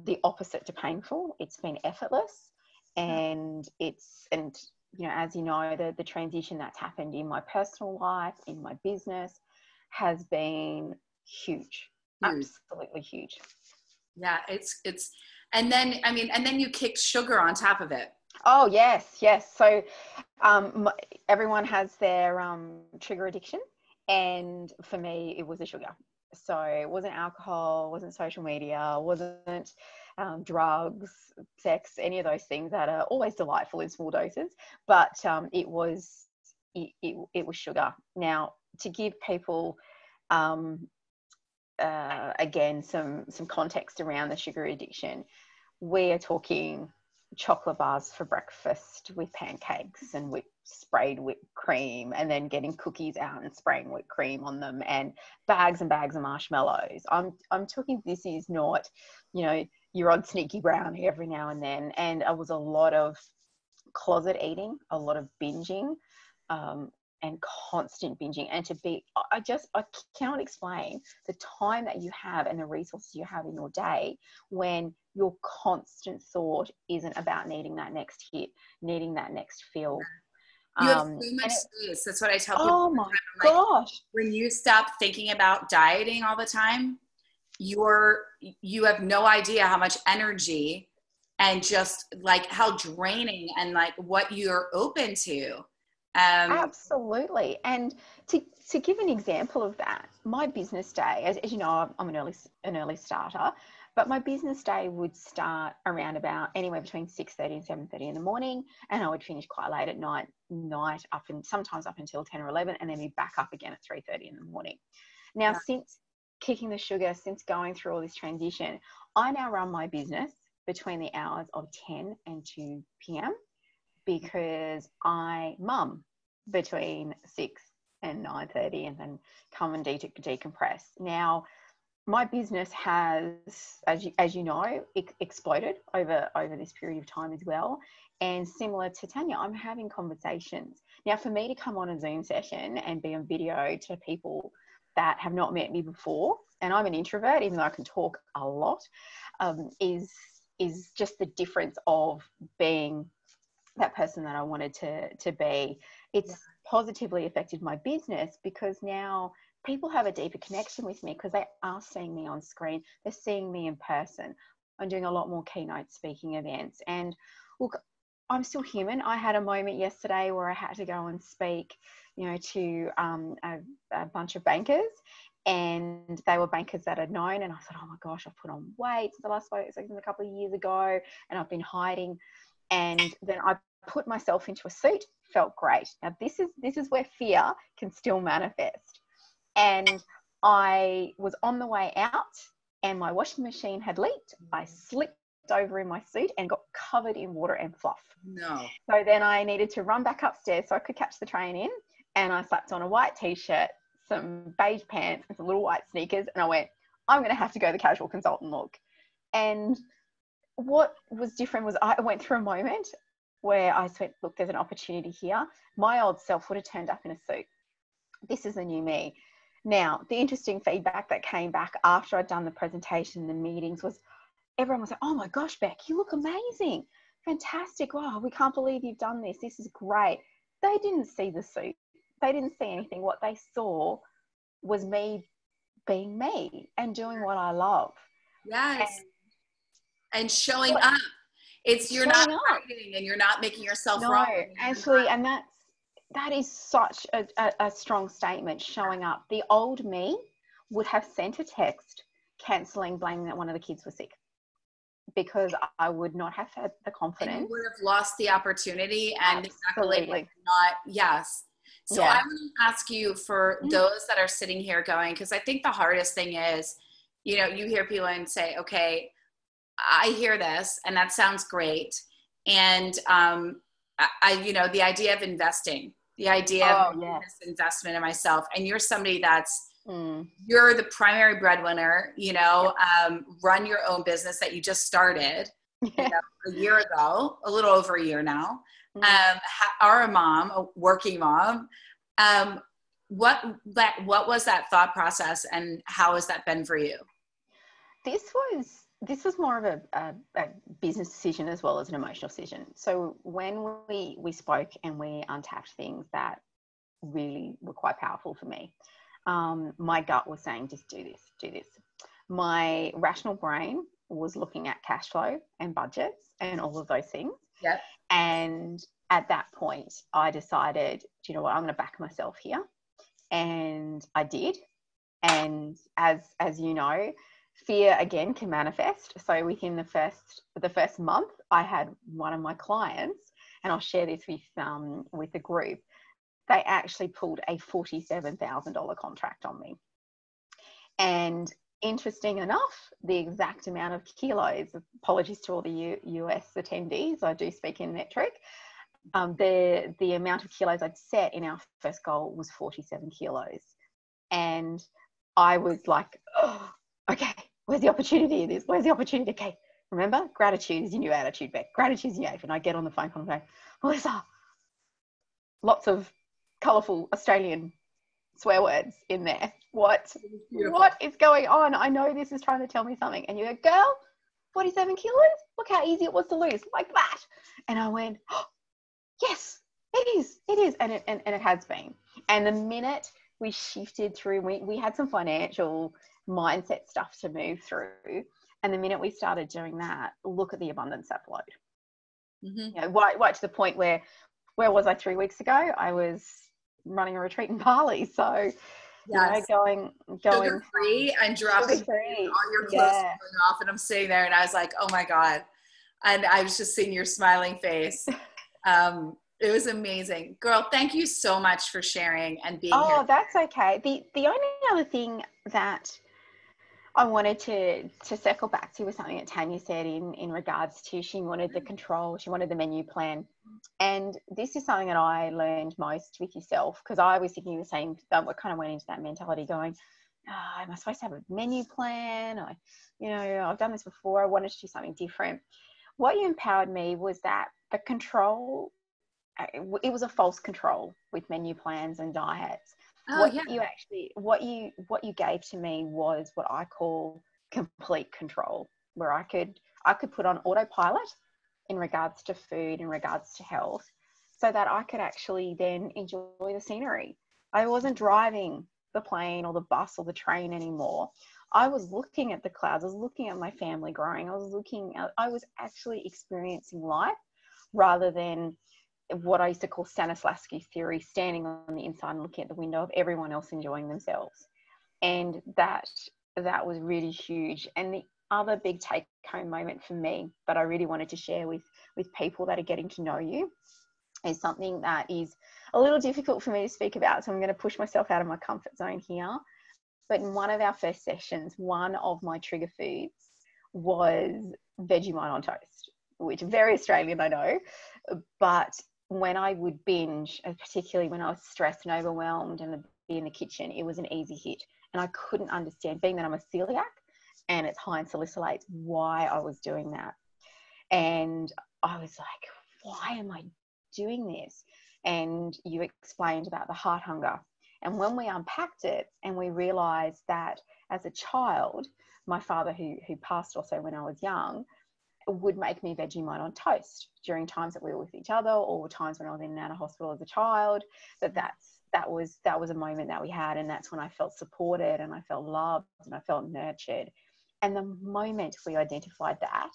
the opposite to painful. It's been effortless. And you know, as you know, the transition that's happened in my personal life, in my business, has been huge. Absolutely huge. Yeah, it's, and then you kicked sugar on top of it. Oh, yes. So everyone has their trigger addiction. And for me, it was the sugar. So it wasn't alcohol, wasn't social media, wasn't drugs, sex, any of those things that are always delightful in small doses. But it was sugar. Now, to give people again some context around the sugar addiction, we are talking chocolate bars for breakfast with pancakes and sprayed whipped cream, and then getting cookies out and spraying whipped cream on them, and bags and bags of marshmallows. I'm talking, this is not, you know, your odd sneaky brownie every now and then. And it was a lot of closet eating, a lot of binging, and constant binging. And I cannot explain the time that you have and the resources you have in your day when your constant thought isn't about needing that next hit, needing that next fill. You have so much space. That's what I tell people. Oh my gosh. When you stop thinking about dieting all the time, you have no idea how much energy and just like how draining and like what you're open to. Absolutely. And to give an example of that, my business day, as you know, I'm an early starter, but my business day would start around about anywhere between 6:30 and 7:30 in the morning, and I would finish quite late at night sometimes up until 10 or 11, and then be back up again at 3:30 in the morning. Now, since kicking the sugar, since going through all this transition, I now run my business between the hours of 10 and 2 p.m. because I mum between 6 and 9:30 and then come and decompress. Now, my business has, as you know, exploded over this period of time as well. And similar to Tanya, I'm having conversations. Now, for me to come on a Zoom session and be on video to people that have not met me before, and I'm an introvert, even though I can talk a lot, is just the difference of being that person that I wanted to be. It's positively affected my business because now people have a deeper connection with me because they are seeing me on screen. They're seeing me in person. I'm doing a lot more keynote speaking events. And look, I'm still human. I had a moment yesterday where I had to go and speak, to a bunch of bankers, and they were bankers that I'd known. And I thought, oh my gosh, I've put on weight since I last spoke a couple of years ago, and I've been hiding. And then I put myself into a suit, felt great. Now this is where fear can still manifest. And I was on the way out and my washing machine had leaked. I slipped over in my suit and got covered in water and fluff. No. So then I needed to run back upstairs so I could catch the train in, and I slapped on a white t-shirt, some beige pants and some little white sneakers, and I went, I'm going to have to go the casual consultant look. And what was different was I went through a moment where I said, look, there's an opportunity here. My old self would have turned up in a suit. This is the new me. Now, the interesting feedback that came back after I'd done the presentation, the meetings, was everyone was like, oh my gosh, Beck, you look amazing. Fantastic. Wow, we can't believe you've done this. This is great. They didn't see the suit. They didn't see anything. What they saw was me being me and doing what I love. Yes. And showing up. You're not hiding and you're not making yourself wrong. No, actually, and that is such a strong statement, showing up. The old me would have sent a text cancelling, blaming that one of the kids was sick, because I would not have had the confidence. And you would have lost the opportunity and Absolutely. So I want to ask you, for those that are sitting here going, because I think the hardest thing is, you hear people and say, okay, I hear this and that sounds great. And the idea of investing, the idea of this investment in myself, and you're somebody that's, you're the primary breadwinner, run your own business that you just started a year ago, a little over a year now, are a mom, a working mom. What was that thought process and how has that been for you? This was more of a business decision as well as an emotional decision. So when we spoke and we untapped things that really were quite powerful for me, my gut was saying, just do this. My rational brain was looking at cash flow and budgets and all of those things. Yep. And at that point, I decided, do you know what, I'm going to back myself here. And I did. And as you know, fear again can manifest. So within the first month, I had one of my clients, and I'll share this with the group. They actually pulled a $47,000 contract on me. And interesting enough, the exact amount of kilos, apologies to all the US attendees, I do speak in metric, the amount of kilos I'd set in our first goal was 47 kilos. And I was like, oh, okay, where's the opportunity in this? Where's the opportunity? Okay, remember, gratitude is your new attitude, Beck. Gratitude is your ape. And I get on the phone and I go, Melissa, lots of colourful Australian swear words in there. What is going on? I know this is trying to tell me something. And you go, girl, 47 kilos? Look how easy it was to lose, like that. And I went, oh, yes, it is. And it has been. And the minute we shifted through, we had some financial mindset stuff to move through. And the minute we started doing that, look at the abundance that flowed. Mm-hmm. You know, right to the point where was I 3 weeks ago? I was running a retreat in Bali. So, Yes. going Sugar free and dropping all your clothes falling off. And I'm sitting there and I was like, oh my God. And I was just seeing your smiling face. It was amazing. Girl, thank you so much for sharing and being here. Oh, that's okay. The only other thing that I wanted to circle back to was something that Tanya said in regards to she wanted the control, she wanted the menu plan. And this is something that I learned most with yourself, because I was thinking the same, I kind of went into that mentality going, am I supposed to have a menu plan? I've done this before. I wanted to do something different. What you empowered me was that the control, it was a false control with menu plans and diets. What you gave to me was what I call complete control, where I could put on autopilot in regards to food, in regards to health, so that I could actually then enjoy the scenery. I wasn't driving the plane or the bus or the train anymore. I was looking at the clouds. I was looking at my family growing. I was actually experiencing life rather than what I used to call Stanislavski's theory, standing on the inside and looking at the window of everyone else enjoying themselves. And that was really huge. And the other big take home moment for me that I really wanted to share with people that are getting to know you is something that is a little difficult for me to speak about. So I'm going to push myself out of my comfort zone here. But in one of our first sessions, one of my trigger foods was Vegemite on toast, which is very Australian, I know. But when I would binge, particularly when I was stressed and overwhelmed and be in the kitchen, it was an easy hit. And I couldn't understand, being that I'm a celiac and it's high in salicylates, why I was doing that. And I was like, why am I doing this? And you explained about the heart hunger. And when we unpacked it and we realized that as a child, my father, who passed also when I was young, would make me Vegemite on toast during times that we were with each other, or times when I was in and out of hospital as a child. That was a moment that we had, and that's when I felt supported and I felt loved and I felt nurtured. And the moment we identified that,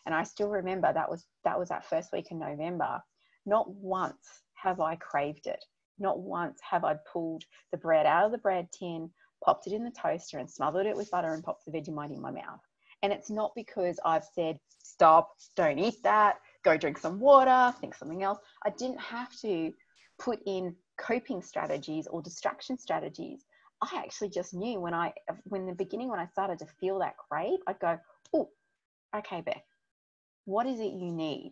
and I still remember that was that first week in November, not once have I craved it. Not once have I pulled the bread out of the bread tin, popped it in the toaster and smothered it with butter and popped the Vegemite in my mouth. And it's not because I've said, stop, don't eat that, go drink some water, think something else. I didn't have to put in coping strategies or distraction strategies. I actually just knew when I started to feel that crave, I'd go, oh, okay, Beth, what is it you need?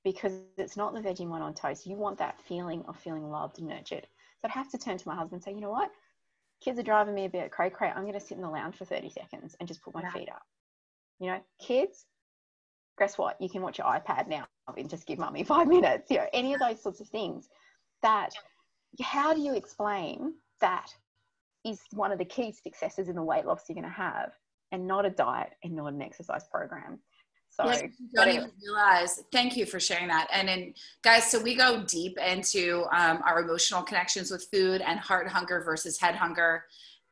Because it's not the Vegemite on toast. You want that feeling of feeling loved and nurtured. So I'd have to turn to my husband and say, you know what? Kids are driving me a bit cray-cray. I'm going to sit in the lounge for 30 seconds and just put my feet up. Kids, guess what? You can watch your iPad now and just give mummy 5 minutes. Any of those sorts of things. That, how do you explain that is one of the key successes in the weight loss you're going to have, and not a diet and not an exercise program? So yes, you don't even realize. Thank you for sharing that. And then, guys, so we go deep into our emotional connections with food and heart hunger versus head hunger,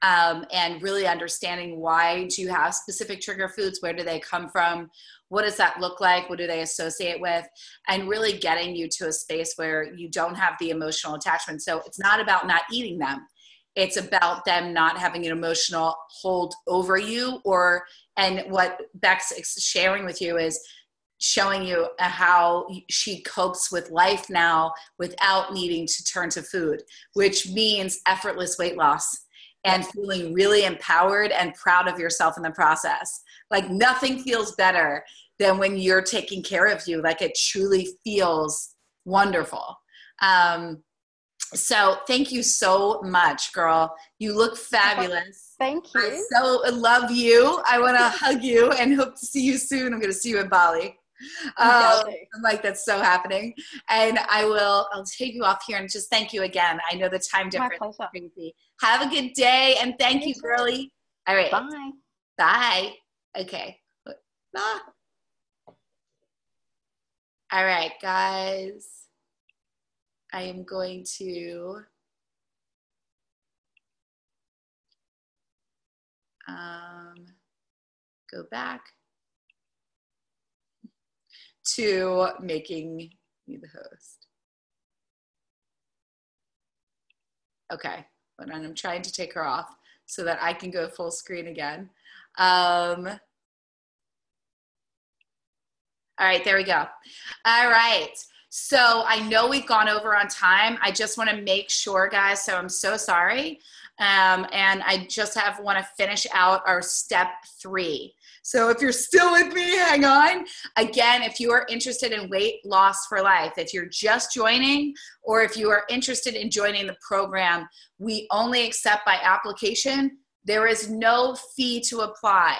and really understanding why do you have specific trigger foods? Where do they come from? What does that look like? What do they associate with? And really getting you to a space where you don't have the emotional attachment. So it's not about not eating them. It's about them not having an emotional hold over you, and what Beck's sharing with you is showing you how she copes with life now without needing to turn to food, which means effortless weight loss and feeling really empowered and proud of yourself in the process. Like nothing feels better than when you're taking care of you. Like it truly feels wonderful. So thank you so much, girl. You look fabulous. Thank you. I so love you. I want to hug you and hope to see you soon. I'm going to see you in Bali. I'm like, that's so happening. And I'll take you off here and just thank you again. I know the time difference is crazy. Have a good day. And thank you, girlie. All right. Bye. Bye. Okay. Bye. All right, guys. I am going to go back. to making me the host. Okay, and I'm trying to take her off so that I can go full screen again. All right, there we go. All right, so I know we've gone over on time. I just want to make sure, guys, so I'm so sorry. And I just want to finish out our step 3. So if you're still with me, hang on. Again, if you are interested in weight loss for life, if you're just joining, or if you are interested in joining the program, we only accept by application. There is no fee to apply.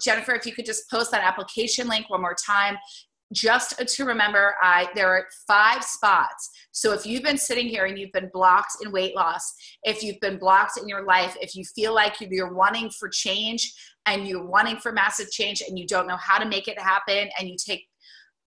Jennifer, if you could just post that application link one more time. Just to remember, there are 5 spots. So if you've been sitting here and you've been blocked in weight loss, if you've been blocked in your life, if you feel like you're wanting for change and you're wanting for massive change and you don't know how to make it happen, and you take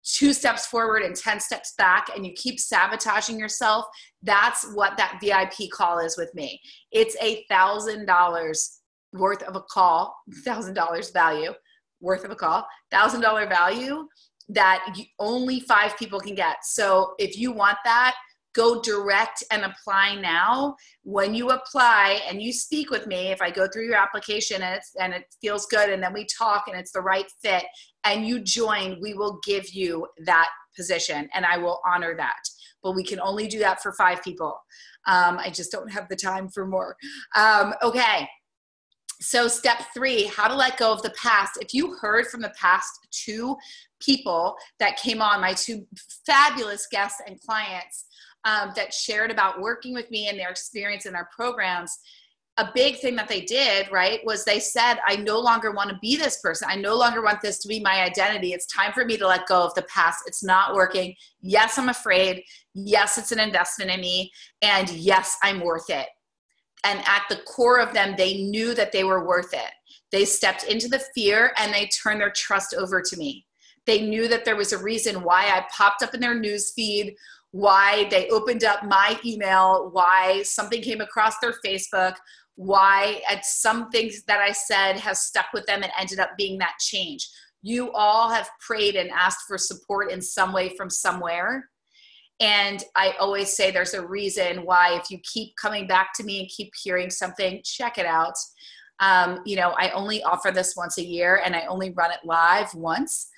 2 steps forward and 10 steps back and you keep sabotaging yourself, that's what that VIP call is with me. It's $1,000 worth of a call, $1,000 value worth of a call, $1,000 value that only 5 people can get. So if you want that, go direct and apply now. When you apply and you speak with me, if I go through your application and it feels good, and then we talk and it's the right fit and you join, we will give you that position and I will honor that. But we can only do that for 5 people. I just don't have the time for more. Okay. So step 3, how to let go of the past. If you heard from the past 2 people that came on, my 2 fabulous guests and clients that shared about working with me and their experience in our programs, a big thing that they did, right, was they said, I no longer want to be this person. I no longer want this to be my identity. It's time for me to let go of the past. It's not working. Yes, I'm afraid. Yes, it's an investment in me. And yes, I'm worth it. And at the core of them, they knew that they were worth it. They stepped into the fear and they turned their trust over to me. They knew that there was a reason why I popped up in their news feed, why they opened up my email, why something came across their Facebook, why at some things that I said has stuck with them and ended up being that change. You all have prayed and asked for support in some way from somewhere. And I always say there's a reason why. If you keep coming back to me and keep hearing something, check it out. I only offer this once a year and I only run it live once.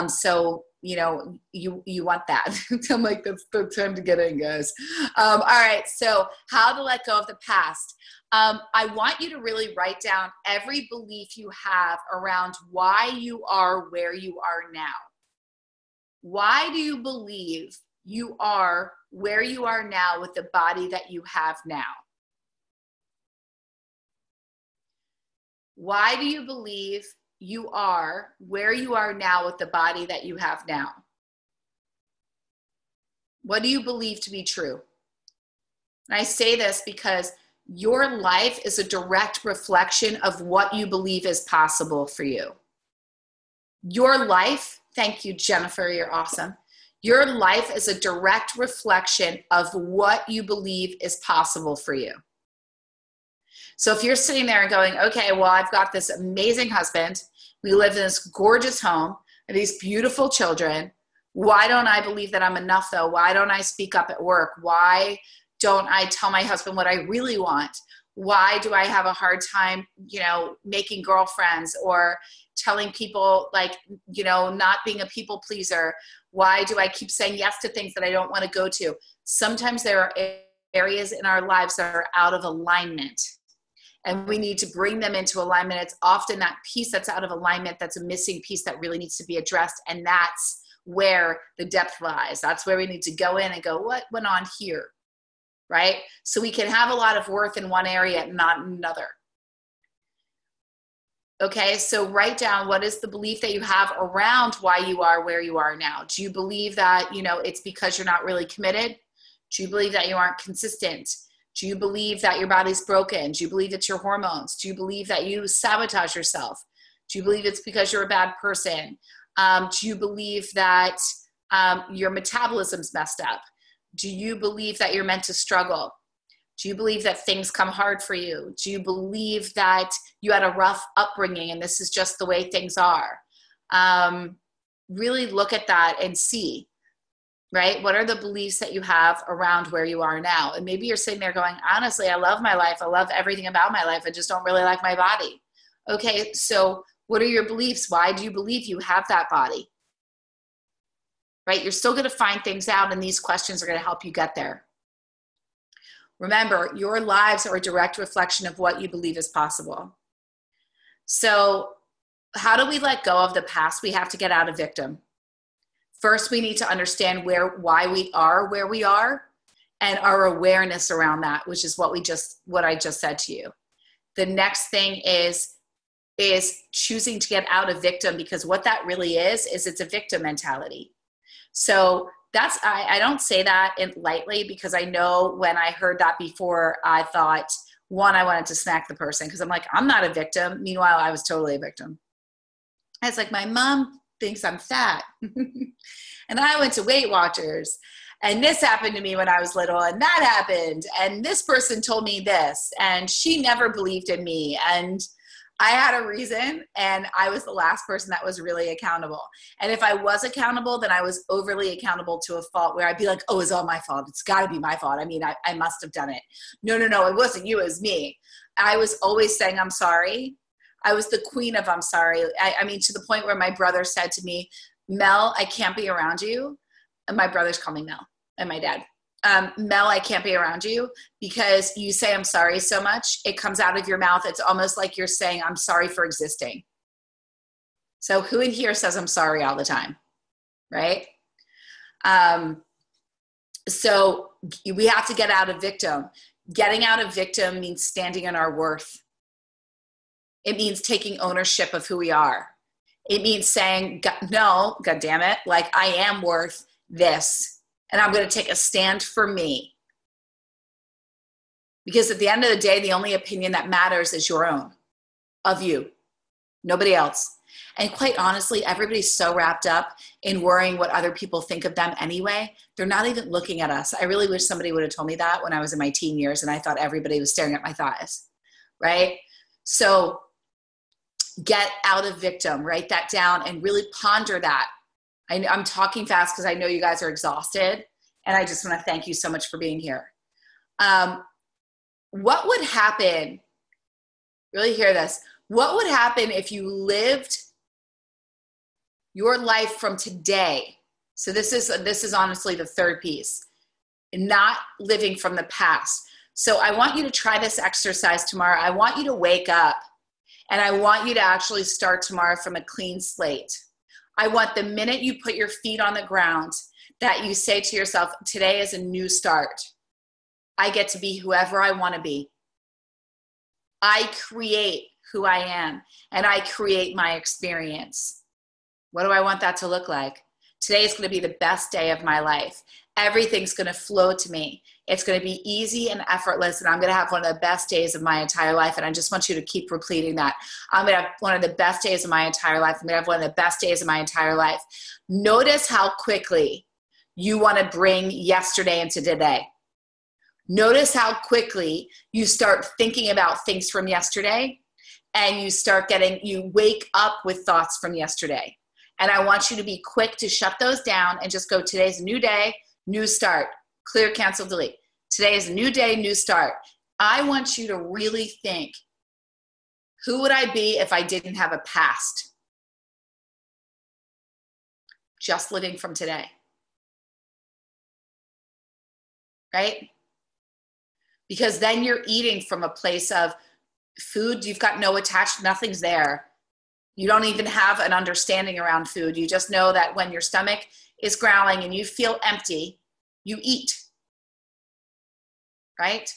So, you want that. I'm like, that's the time to get in, guys. All right. So how to let go of the past. I want you to really write down every belief you have around why you are where you are now. Why do you believe you are where you are now with the body that you have now? Why do you believe you are where you are now with the body that you have now? What do you believe to be true? And I say this because your life is a direct reflection of what you believe is possible for you. Your life, thank you, Jennifer, you're awesome. Your life is a direct reflection of what you believe is possible for you. So if you're sitting there and going, okay, well, I've got this amazing husband. We live in this gorgeous home and these beautiful children. Why don't I believe that I'm enough though? Why don't I speak up at work? Why don't I tell my husband what I really want? Why do I have a hard time, making girlfriends or telling people not being a people pleaser? Why do I keep saying yes to things that I don't want to go to? Sometimes there are areas in our lives that are out of alignment and we need to bring them into alignment. It's often that piece that's out of alignment that's a missing piece that really needs to be addressed. And that's where the depth lies. That's where we need to go in and go, what went on here? Right? So we can have a lot of worth in one area and not another. Okay, so write down what is the belief that you have around why you are where you are now. Do you believe that, it's because you're not really committed? Do you believe that you aren't consistent? Do you believe that your body's broken? Do you believe it's your hormones? Do you believe that you sabotage yourself? Do you believe it's because you're a bad person? Do you believe that your metabolism's messed up? Do you believe that you're meant to struggle? Do you believe that things come hard for you? Do you believe that you had a rough upbringing and this is just the way things are? really look at that and see, right? What are the beliefs that you have around where you are now? And maybe you're sitting there going, honestly, I love my life. I love everything about my life. I just don't really like my body. Okay, so what are your beliefs? Why do you believe you have that body? Right? You're still going to find things out, and these questions are going to help you get there. Remember, your lives are a direct reflection of what you believe is possible. So how do we let go of the past? We have to get out of victim. First, we need to understand why we are where we are, and our awareness around that, which is what I just said to you. The next thing is choosing to get out of victim, because what that really is it's a victim mentality. So that's, I don't say that lightly, because I know when I heard that before, I thought, one, I wanted to smack the person, because I'm like, I'm not a victim. Meanwhile, I was totally a victim. It's like, my mom thinks I'm fat. And I went to Weight Watchers, and this happened to me when I was little, and that happened, and this person told me this, and she never believed in me, and I had a reason, and I was the last person that was really accountable. And if I was accountable, then I was overly accountable to a fault where I'd be like, oh, it's all my fault. It's got to be my fault. I mean, I must have done it. No, it wasn't you, it was me. I was always saying, I'm sorry. I was the queen of I'm sorry. I mean, to the point where my brother said to me, Mel, I can't be around you. And my brothers call me Mel, and my dad. Mel, I can't be around you because you say I'm sorry so much. It comes out of your mouth. It's almost like you're saying, I'm sorry for existing. So who in here says I'm sorry all the time, right? So we have to get out of victim. Getting out of victim means standing in our worth. It means taking ownership of who we are. It means saying, no, God damn it, like I am worth this. And I'm going to take a stand for me. Because at the end of the day, the only opinion that matters is your own, of you, nobody else. And quite honestly, everybody's so wrapped up in worrying what other people think of them anyway. They're not even looking at us. I really wish somebody would have told me that when I was in my teen years and I thought everybody was staring at my thighs, right? So get out of victim, write that down and really ponder that. I'm talking fast because I know you guys are exhausted, and I just want to thank you so much for being here. What would happen, really hear this, what would happen if you lived your life from today? So this is honestly the third piece, not living from the past. So I want you to try this exercise tomorrow. I want you to wake up, and I want you to actually start tomorrow from a clean slate. I want the minute you put your feet on the ground that you say to yourself, today is a new start. I get to be whoever I want to be. I create who I am, and I create my experience. What do I want that to look like? Today is going to be the best day of my life. Everything's going to flow to me. It's going to be easy and effortless, and I'm going to have one of the best days of my entire life. And I just want you to keep repeating that. I'm going to have one of the best days of my entire life. I'm going to have one of the best days of my entire life. Notice how quickly you want to bring yesterday into today. Notice how quickly you start thinking about things from yesterday, and you wake up with thoughts from yesterday. And I want you to be quick to shut those down and just go, today's a new day, new start. Clear, cancel, delete. Today is a new day, new start. I want you to really think, who would I be if I didn't have a past? Just living from today. Right? Because then you're eating from a place of food. You've got no attached, nothing's there. You don't even have an understanding around food. You just know that when your stomach is growling and you feel empty, you eat, right?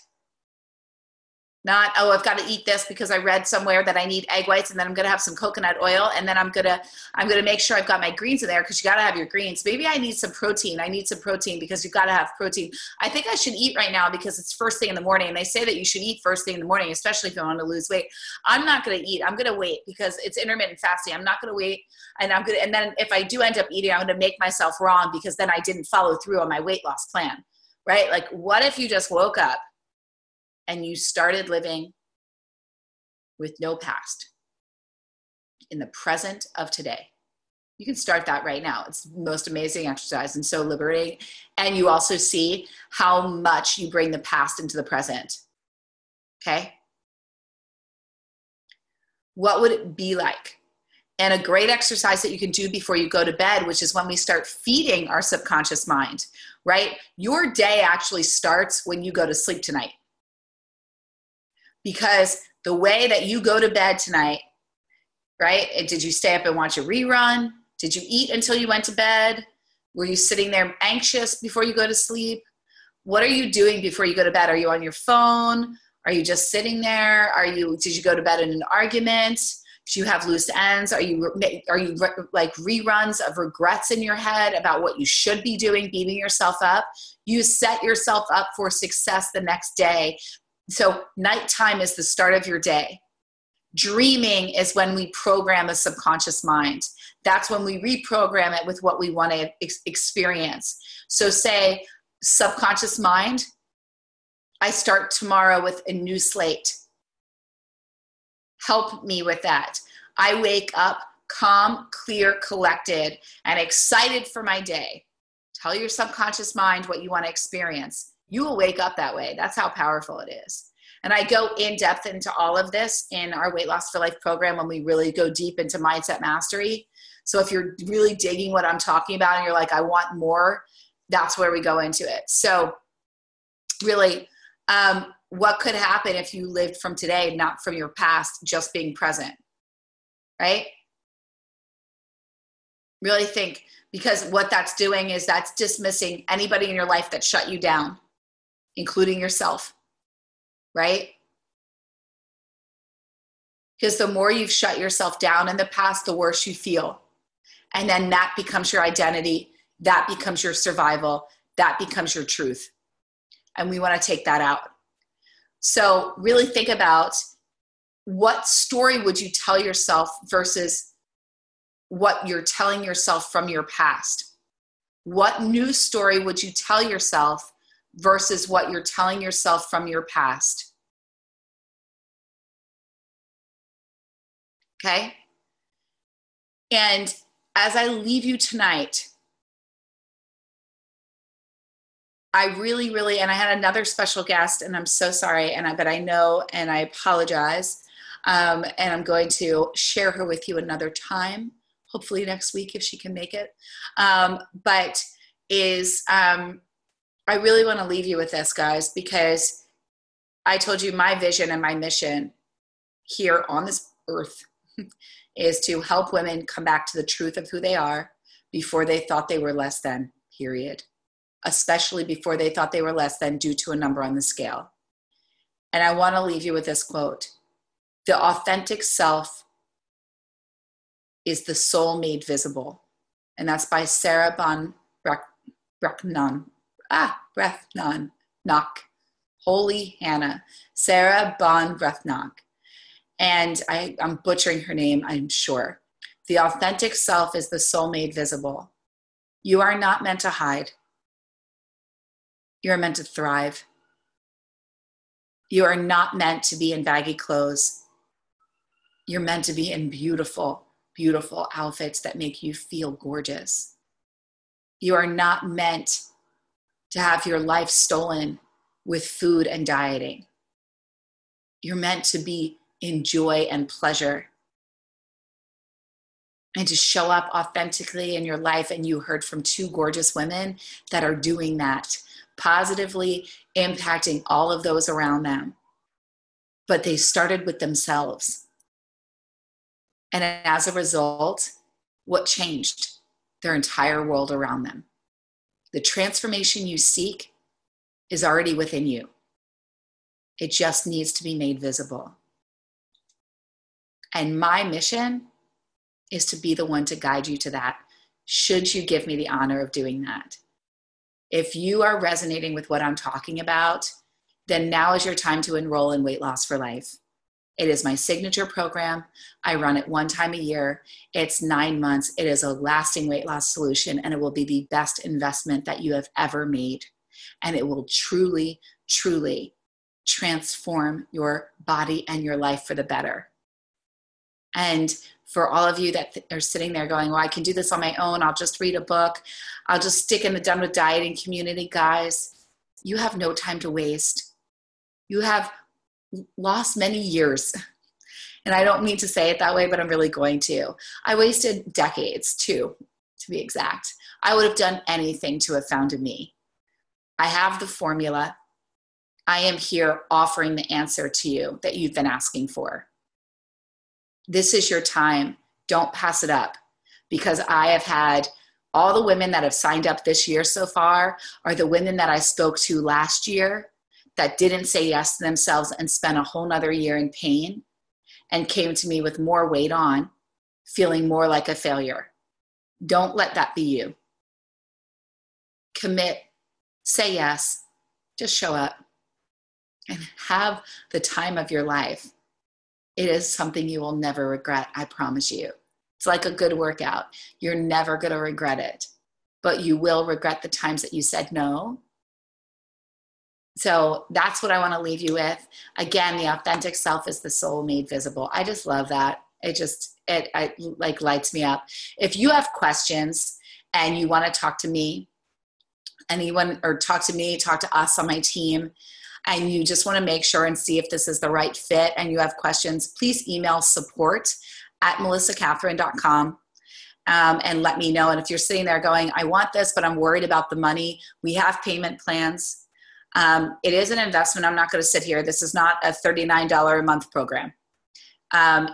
Not, oh, I've got to eat this because I read somewhere that I need egg whites, and then I'm going to have some coconut oil, and then I'm going to make sure I've got my greens in there, because you got to have your greens. Maybe I need some protein. I need some protein because you've got to have protein. I think I should eat right now because it's first thing in the morning, and they say that you should eat first thing in the morning, especially if you want to lose weight. I'm not going to eat. I'm going to wait because it's intermittent fasting. I'm not going to wait, and then if I do end up eating, I'm going to make myself wrong because then I didn't follow through on my weight loss plan, right? Like, what if you just woke up and you started living with no past, in the present of today? You can start that right now. It's the most amazing exercise and so liberating. And you also see how much you bring the past into the present. Okay? What would it be like? And a great exercise that you can do before you go to bed, which is when we start feeding our subconscious mind, right? Your day actually starts when you go to sleep tonight. Because the way that you go to bed tonight, right? Did you stay up and watch a rerun? Did you eat until you went to bed? Were you sitting there anxious before you go to sleep? What are you doing before you go to bed? Are you on your phone? Are you just sitting there? Did you go to bed in an argument? Do you have loose ends? Are you like reruns of regrets in your head about what you should be doing, beating yourself up? You set yourself up for success the next day. So nighttime is the start of your day. Dreaming is when we program the subconscious mind. That's when we reprogram it with what we want to experience. So say, subconscious mind, I start tomorrow with a new slate. Help me with that. I wake up calm, clear, collected, and excited for my day. Tell your subconscious mind what you want to experience. You will wake up that way. That's how powerful it is. And I go in depth into all of this in our Weight Loss for Life program when we really go deep into mindset mastery. So if you're really digging what I'm talking about and you're like, I want more, that's where we go into it. So really, what could happen if you lived from today, not from your past, just being present, right? Really think, because what that's doing is that's dismissing anybody in your life that shut you down, including yourself, right? Because the more you've shut yourself down in the past, the worse you feel. And then that becomes your identity. That becomes your survival. That becomes your truth. And we want to take that out. So really think about, what story would you tell yourself versus what you're telling yourself from your past? What new story would you tell yourself versus what you're telling yourself from your past? Okay? And as I leave you tonight, I really, really, and I had another special guest, and I'm so sorry, but I know, and I apologize, and I'm going to share her with you another time, hopefully next week if she can make it, I really want to leave you with this, guys, because I told you my vision and my mission here on this earth is to help women come back to the truth of who they are before they thought they were less than, period. Especially before they thought they were less than due to a number on the scale. And I want to leave you with this quote. The authentic self is the soul made visible. And that's by Sarah Brethnan. Holy Hannah. Sarah Brethnan. And I'm butchering her name, I'm sure. The authentic self is the soul made visible. You are not meant to hide. You are meant to thrive. You are not meant to be in baggy clothes. You're meant to be in beautiful, beautiful outfits that make you feel gorgeous. You are not meant to have your life stolen with food and dieting. You're meant to be in joy and pleasure and to show up authentically in your life. And you heard from two gorgeous women that are doing that, positively impacting all of those around them. But they started with themselves. And as a result, what changed? Their entire world around them. The transformation you seek is already within you. It just needs to be made visible. And my mission is to be the one to guide you to that, should you give me the honor of doing that. If you are resonating with what I'm talking about, then now is your time to enroll in Weight Loss for Life. It is my signature program. I run it one time a year. It's 9 months. It is a lasting weight loss solution, and it will be the best investment that you have ever made. And it will truly, truly transform your body and your life for the better. And for all of you that are sitting there going, well, I can do this on my own. I'll just read a book. I'll just stick in the Done With Dieting community. Guys, you have no time to waste. You have lost many years. And I don't mean to say it that way, but I'm really going to. I wasted decades too, to be exact. I would have done anything to have found a me. I have the formula. I am here offering the answer to you that you've been asking for. This is your time. Don't pass it up, because I have had all the women that have signed up this year so far are the women that I spoke to last year that didn't say yes to themselves and spent a whole nother year in pain and came to me with more weight on, feeling more like a failure. Don't let that be you. Commit, say yes, just show up and have the time of your life. It is something you will never regret, I promise you. It's like a good workout. You're never going to regret it, but you will regret the times that you said no. So that's what I want to leave you with. Again, the authentic self is the soul made visible. I just love that. It like lights me up. If you have questions and you want to talk to me, talk to us on my team, and you just want to make sure and see if this is the right fit and you have questions, please email support@melissakathryn.com and let me know. And if you're sitting there going, I want this, but I'm worried about the money, we have payment plans. It is an investment. I'm not going to sit here. This is not a $39 a month program.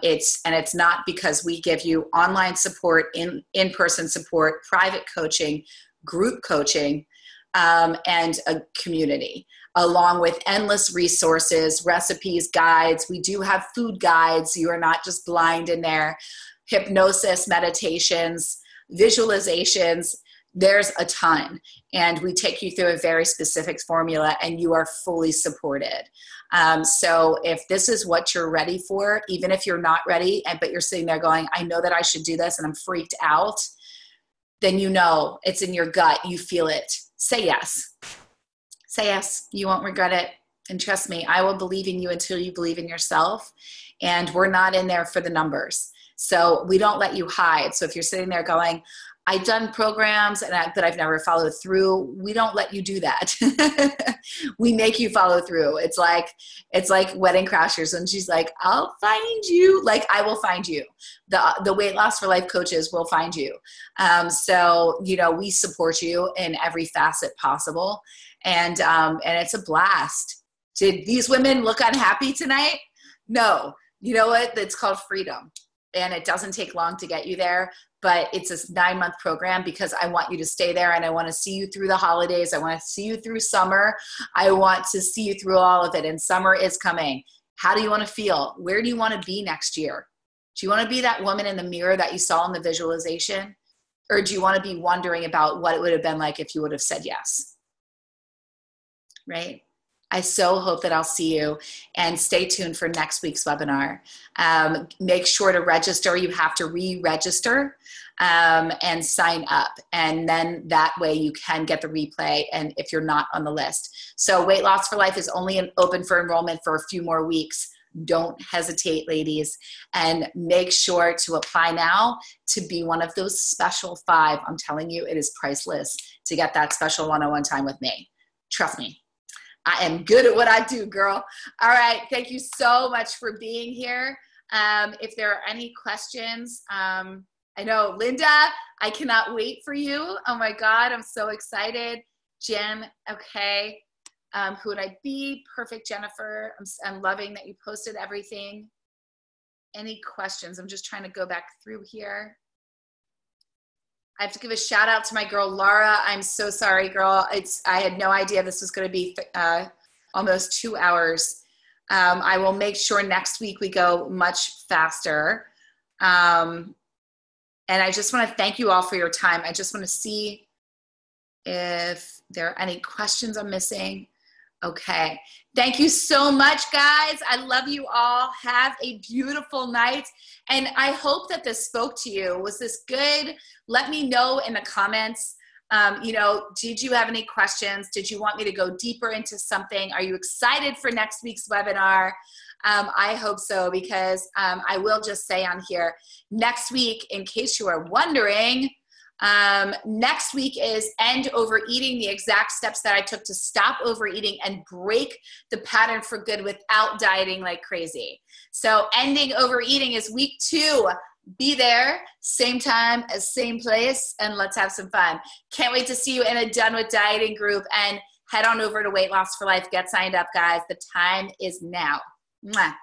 It's not because we give you online support, in-person support, private coaching, group coaching, and a community, along with endless resources, recipes, guides. We do have food guides. You are not just blind in there. Hypnosis, meditations, visualizations. There's a ton. And we take you through a very specific formula, and you are fully supported. So if this is what you're ready for, even if you're not ready, but you're sitting there going, I know that I should do this and I'm freaked out, then you know it's in your gut. You feel it. Say yes. Say yes. You won't regret it. And trust me, I will believe in you until you believe in yourself. And we're not in there for the numbers. So we don't let you hide. So if you're sitting there going, I've done programs, but I've never followed through, we don't let you do that. We make you follow through. It's like Wedding Crashers, and she's like, I'll find you. Like, I will find you. The Weight Loss for Life coaches will find you. So, we support you in every facet possible. And it's a blast. Did these women look unhappy tonight? No. You know what? It's called freedom. And it doesn't take long to get you there. But it's a 9-month program because I want you to stay there, and I want to see you through the holidays. I want to see you through summer. I want to see you through all of it. And summer is coming. How do you want to feel? Where do you want to be next year? Do you want to be that woman in the mirror that you saw in the visualization? Or do you want to be wondering about what it would have been like if you would have said yes? Right? I so hope that I'll see you, and stay tuned for next week's webinar. Make sure to register. You have to re-register and sign up. And then that way you can get the replay, and if you're not on the list. So Weight Loss for Life is only open for enrollment for a few more weeks. Don't hesitate, ladies, and make sure to apply now to be one of those special 5. I'm telling you, it is priceless to get that special one-on-one time with me. Trust me. I am good at what I do, girl. All right. Thank you so much for being here. If there are any questions, I know, Linda, I cannot wait for you. Oh my God, I'm so excited. Jim, okay. Who would I be? Perfect, Jennifer. I'm loving that you posted everything. Any questions? I'm just trying to go back through here. I have to give a shout out to my girl, Laura. I'm so sorry, girl. I had no idea this was going to be almost 2 hours. I will make sure next week we go much faster. And I just want to thank you all for your time. I just want to see if there are any questions I'm missing. Okay. Thank you so much, guys. I love you all. Have a beautiful night. And I hope that this spoke to you. Was this good? Let me know in the comments. You know, did you have any questions? Did you want me to go deeper into something? Are you excited for next week's webinar? I hope so, because I will just say on here, next week, in case you are wondering, next week is End Overeating, the exact steps that I took to stop overeating and break the pattern for good without dieting like crazy. So ending overeating is week 2. Be there, same time, same place, and let's have some fun. Can't wait to see you in a Done With Dieting group, and head on over to Weight Loss for Life. Get signed up, guys. The time is now. Mwah.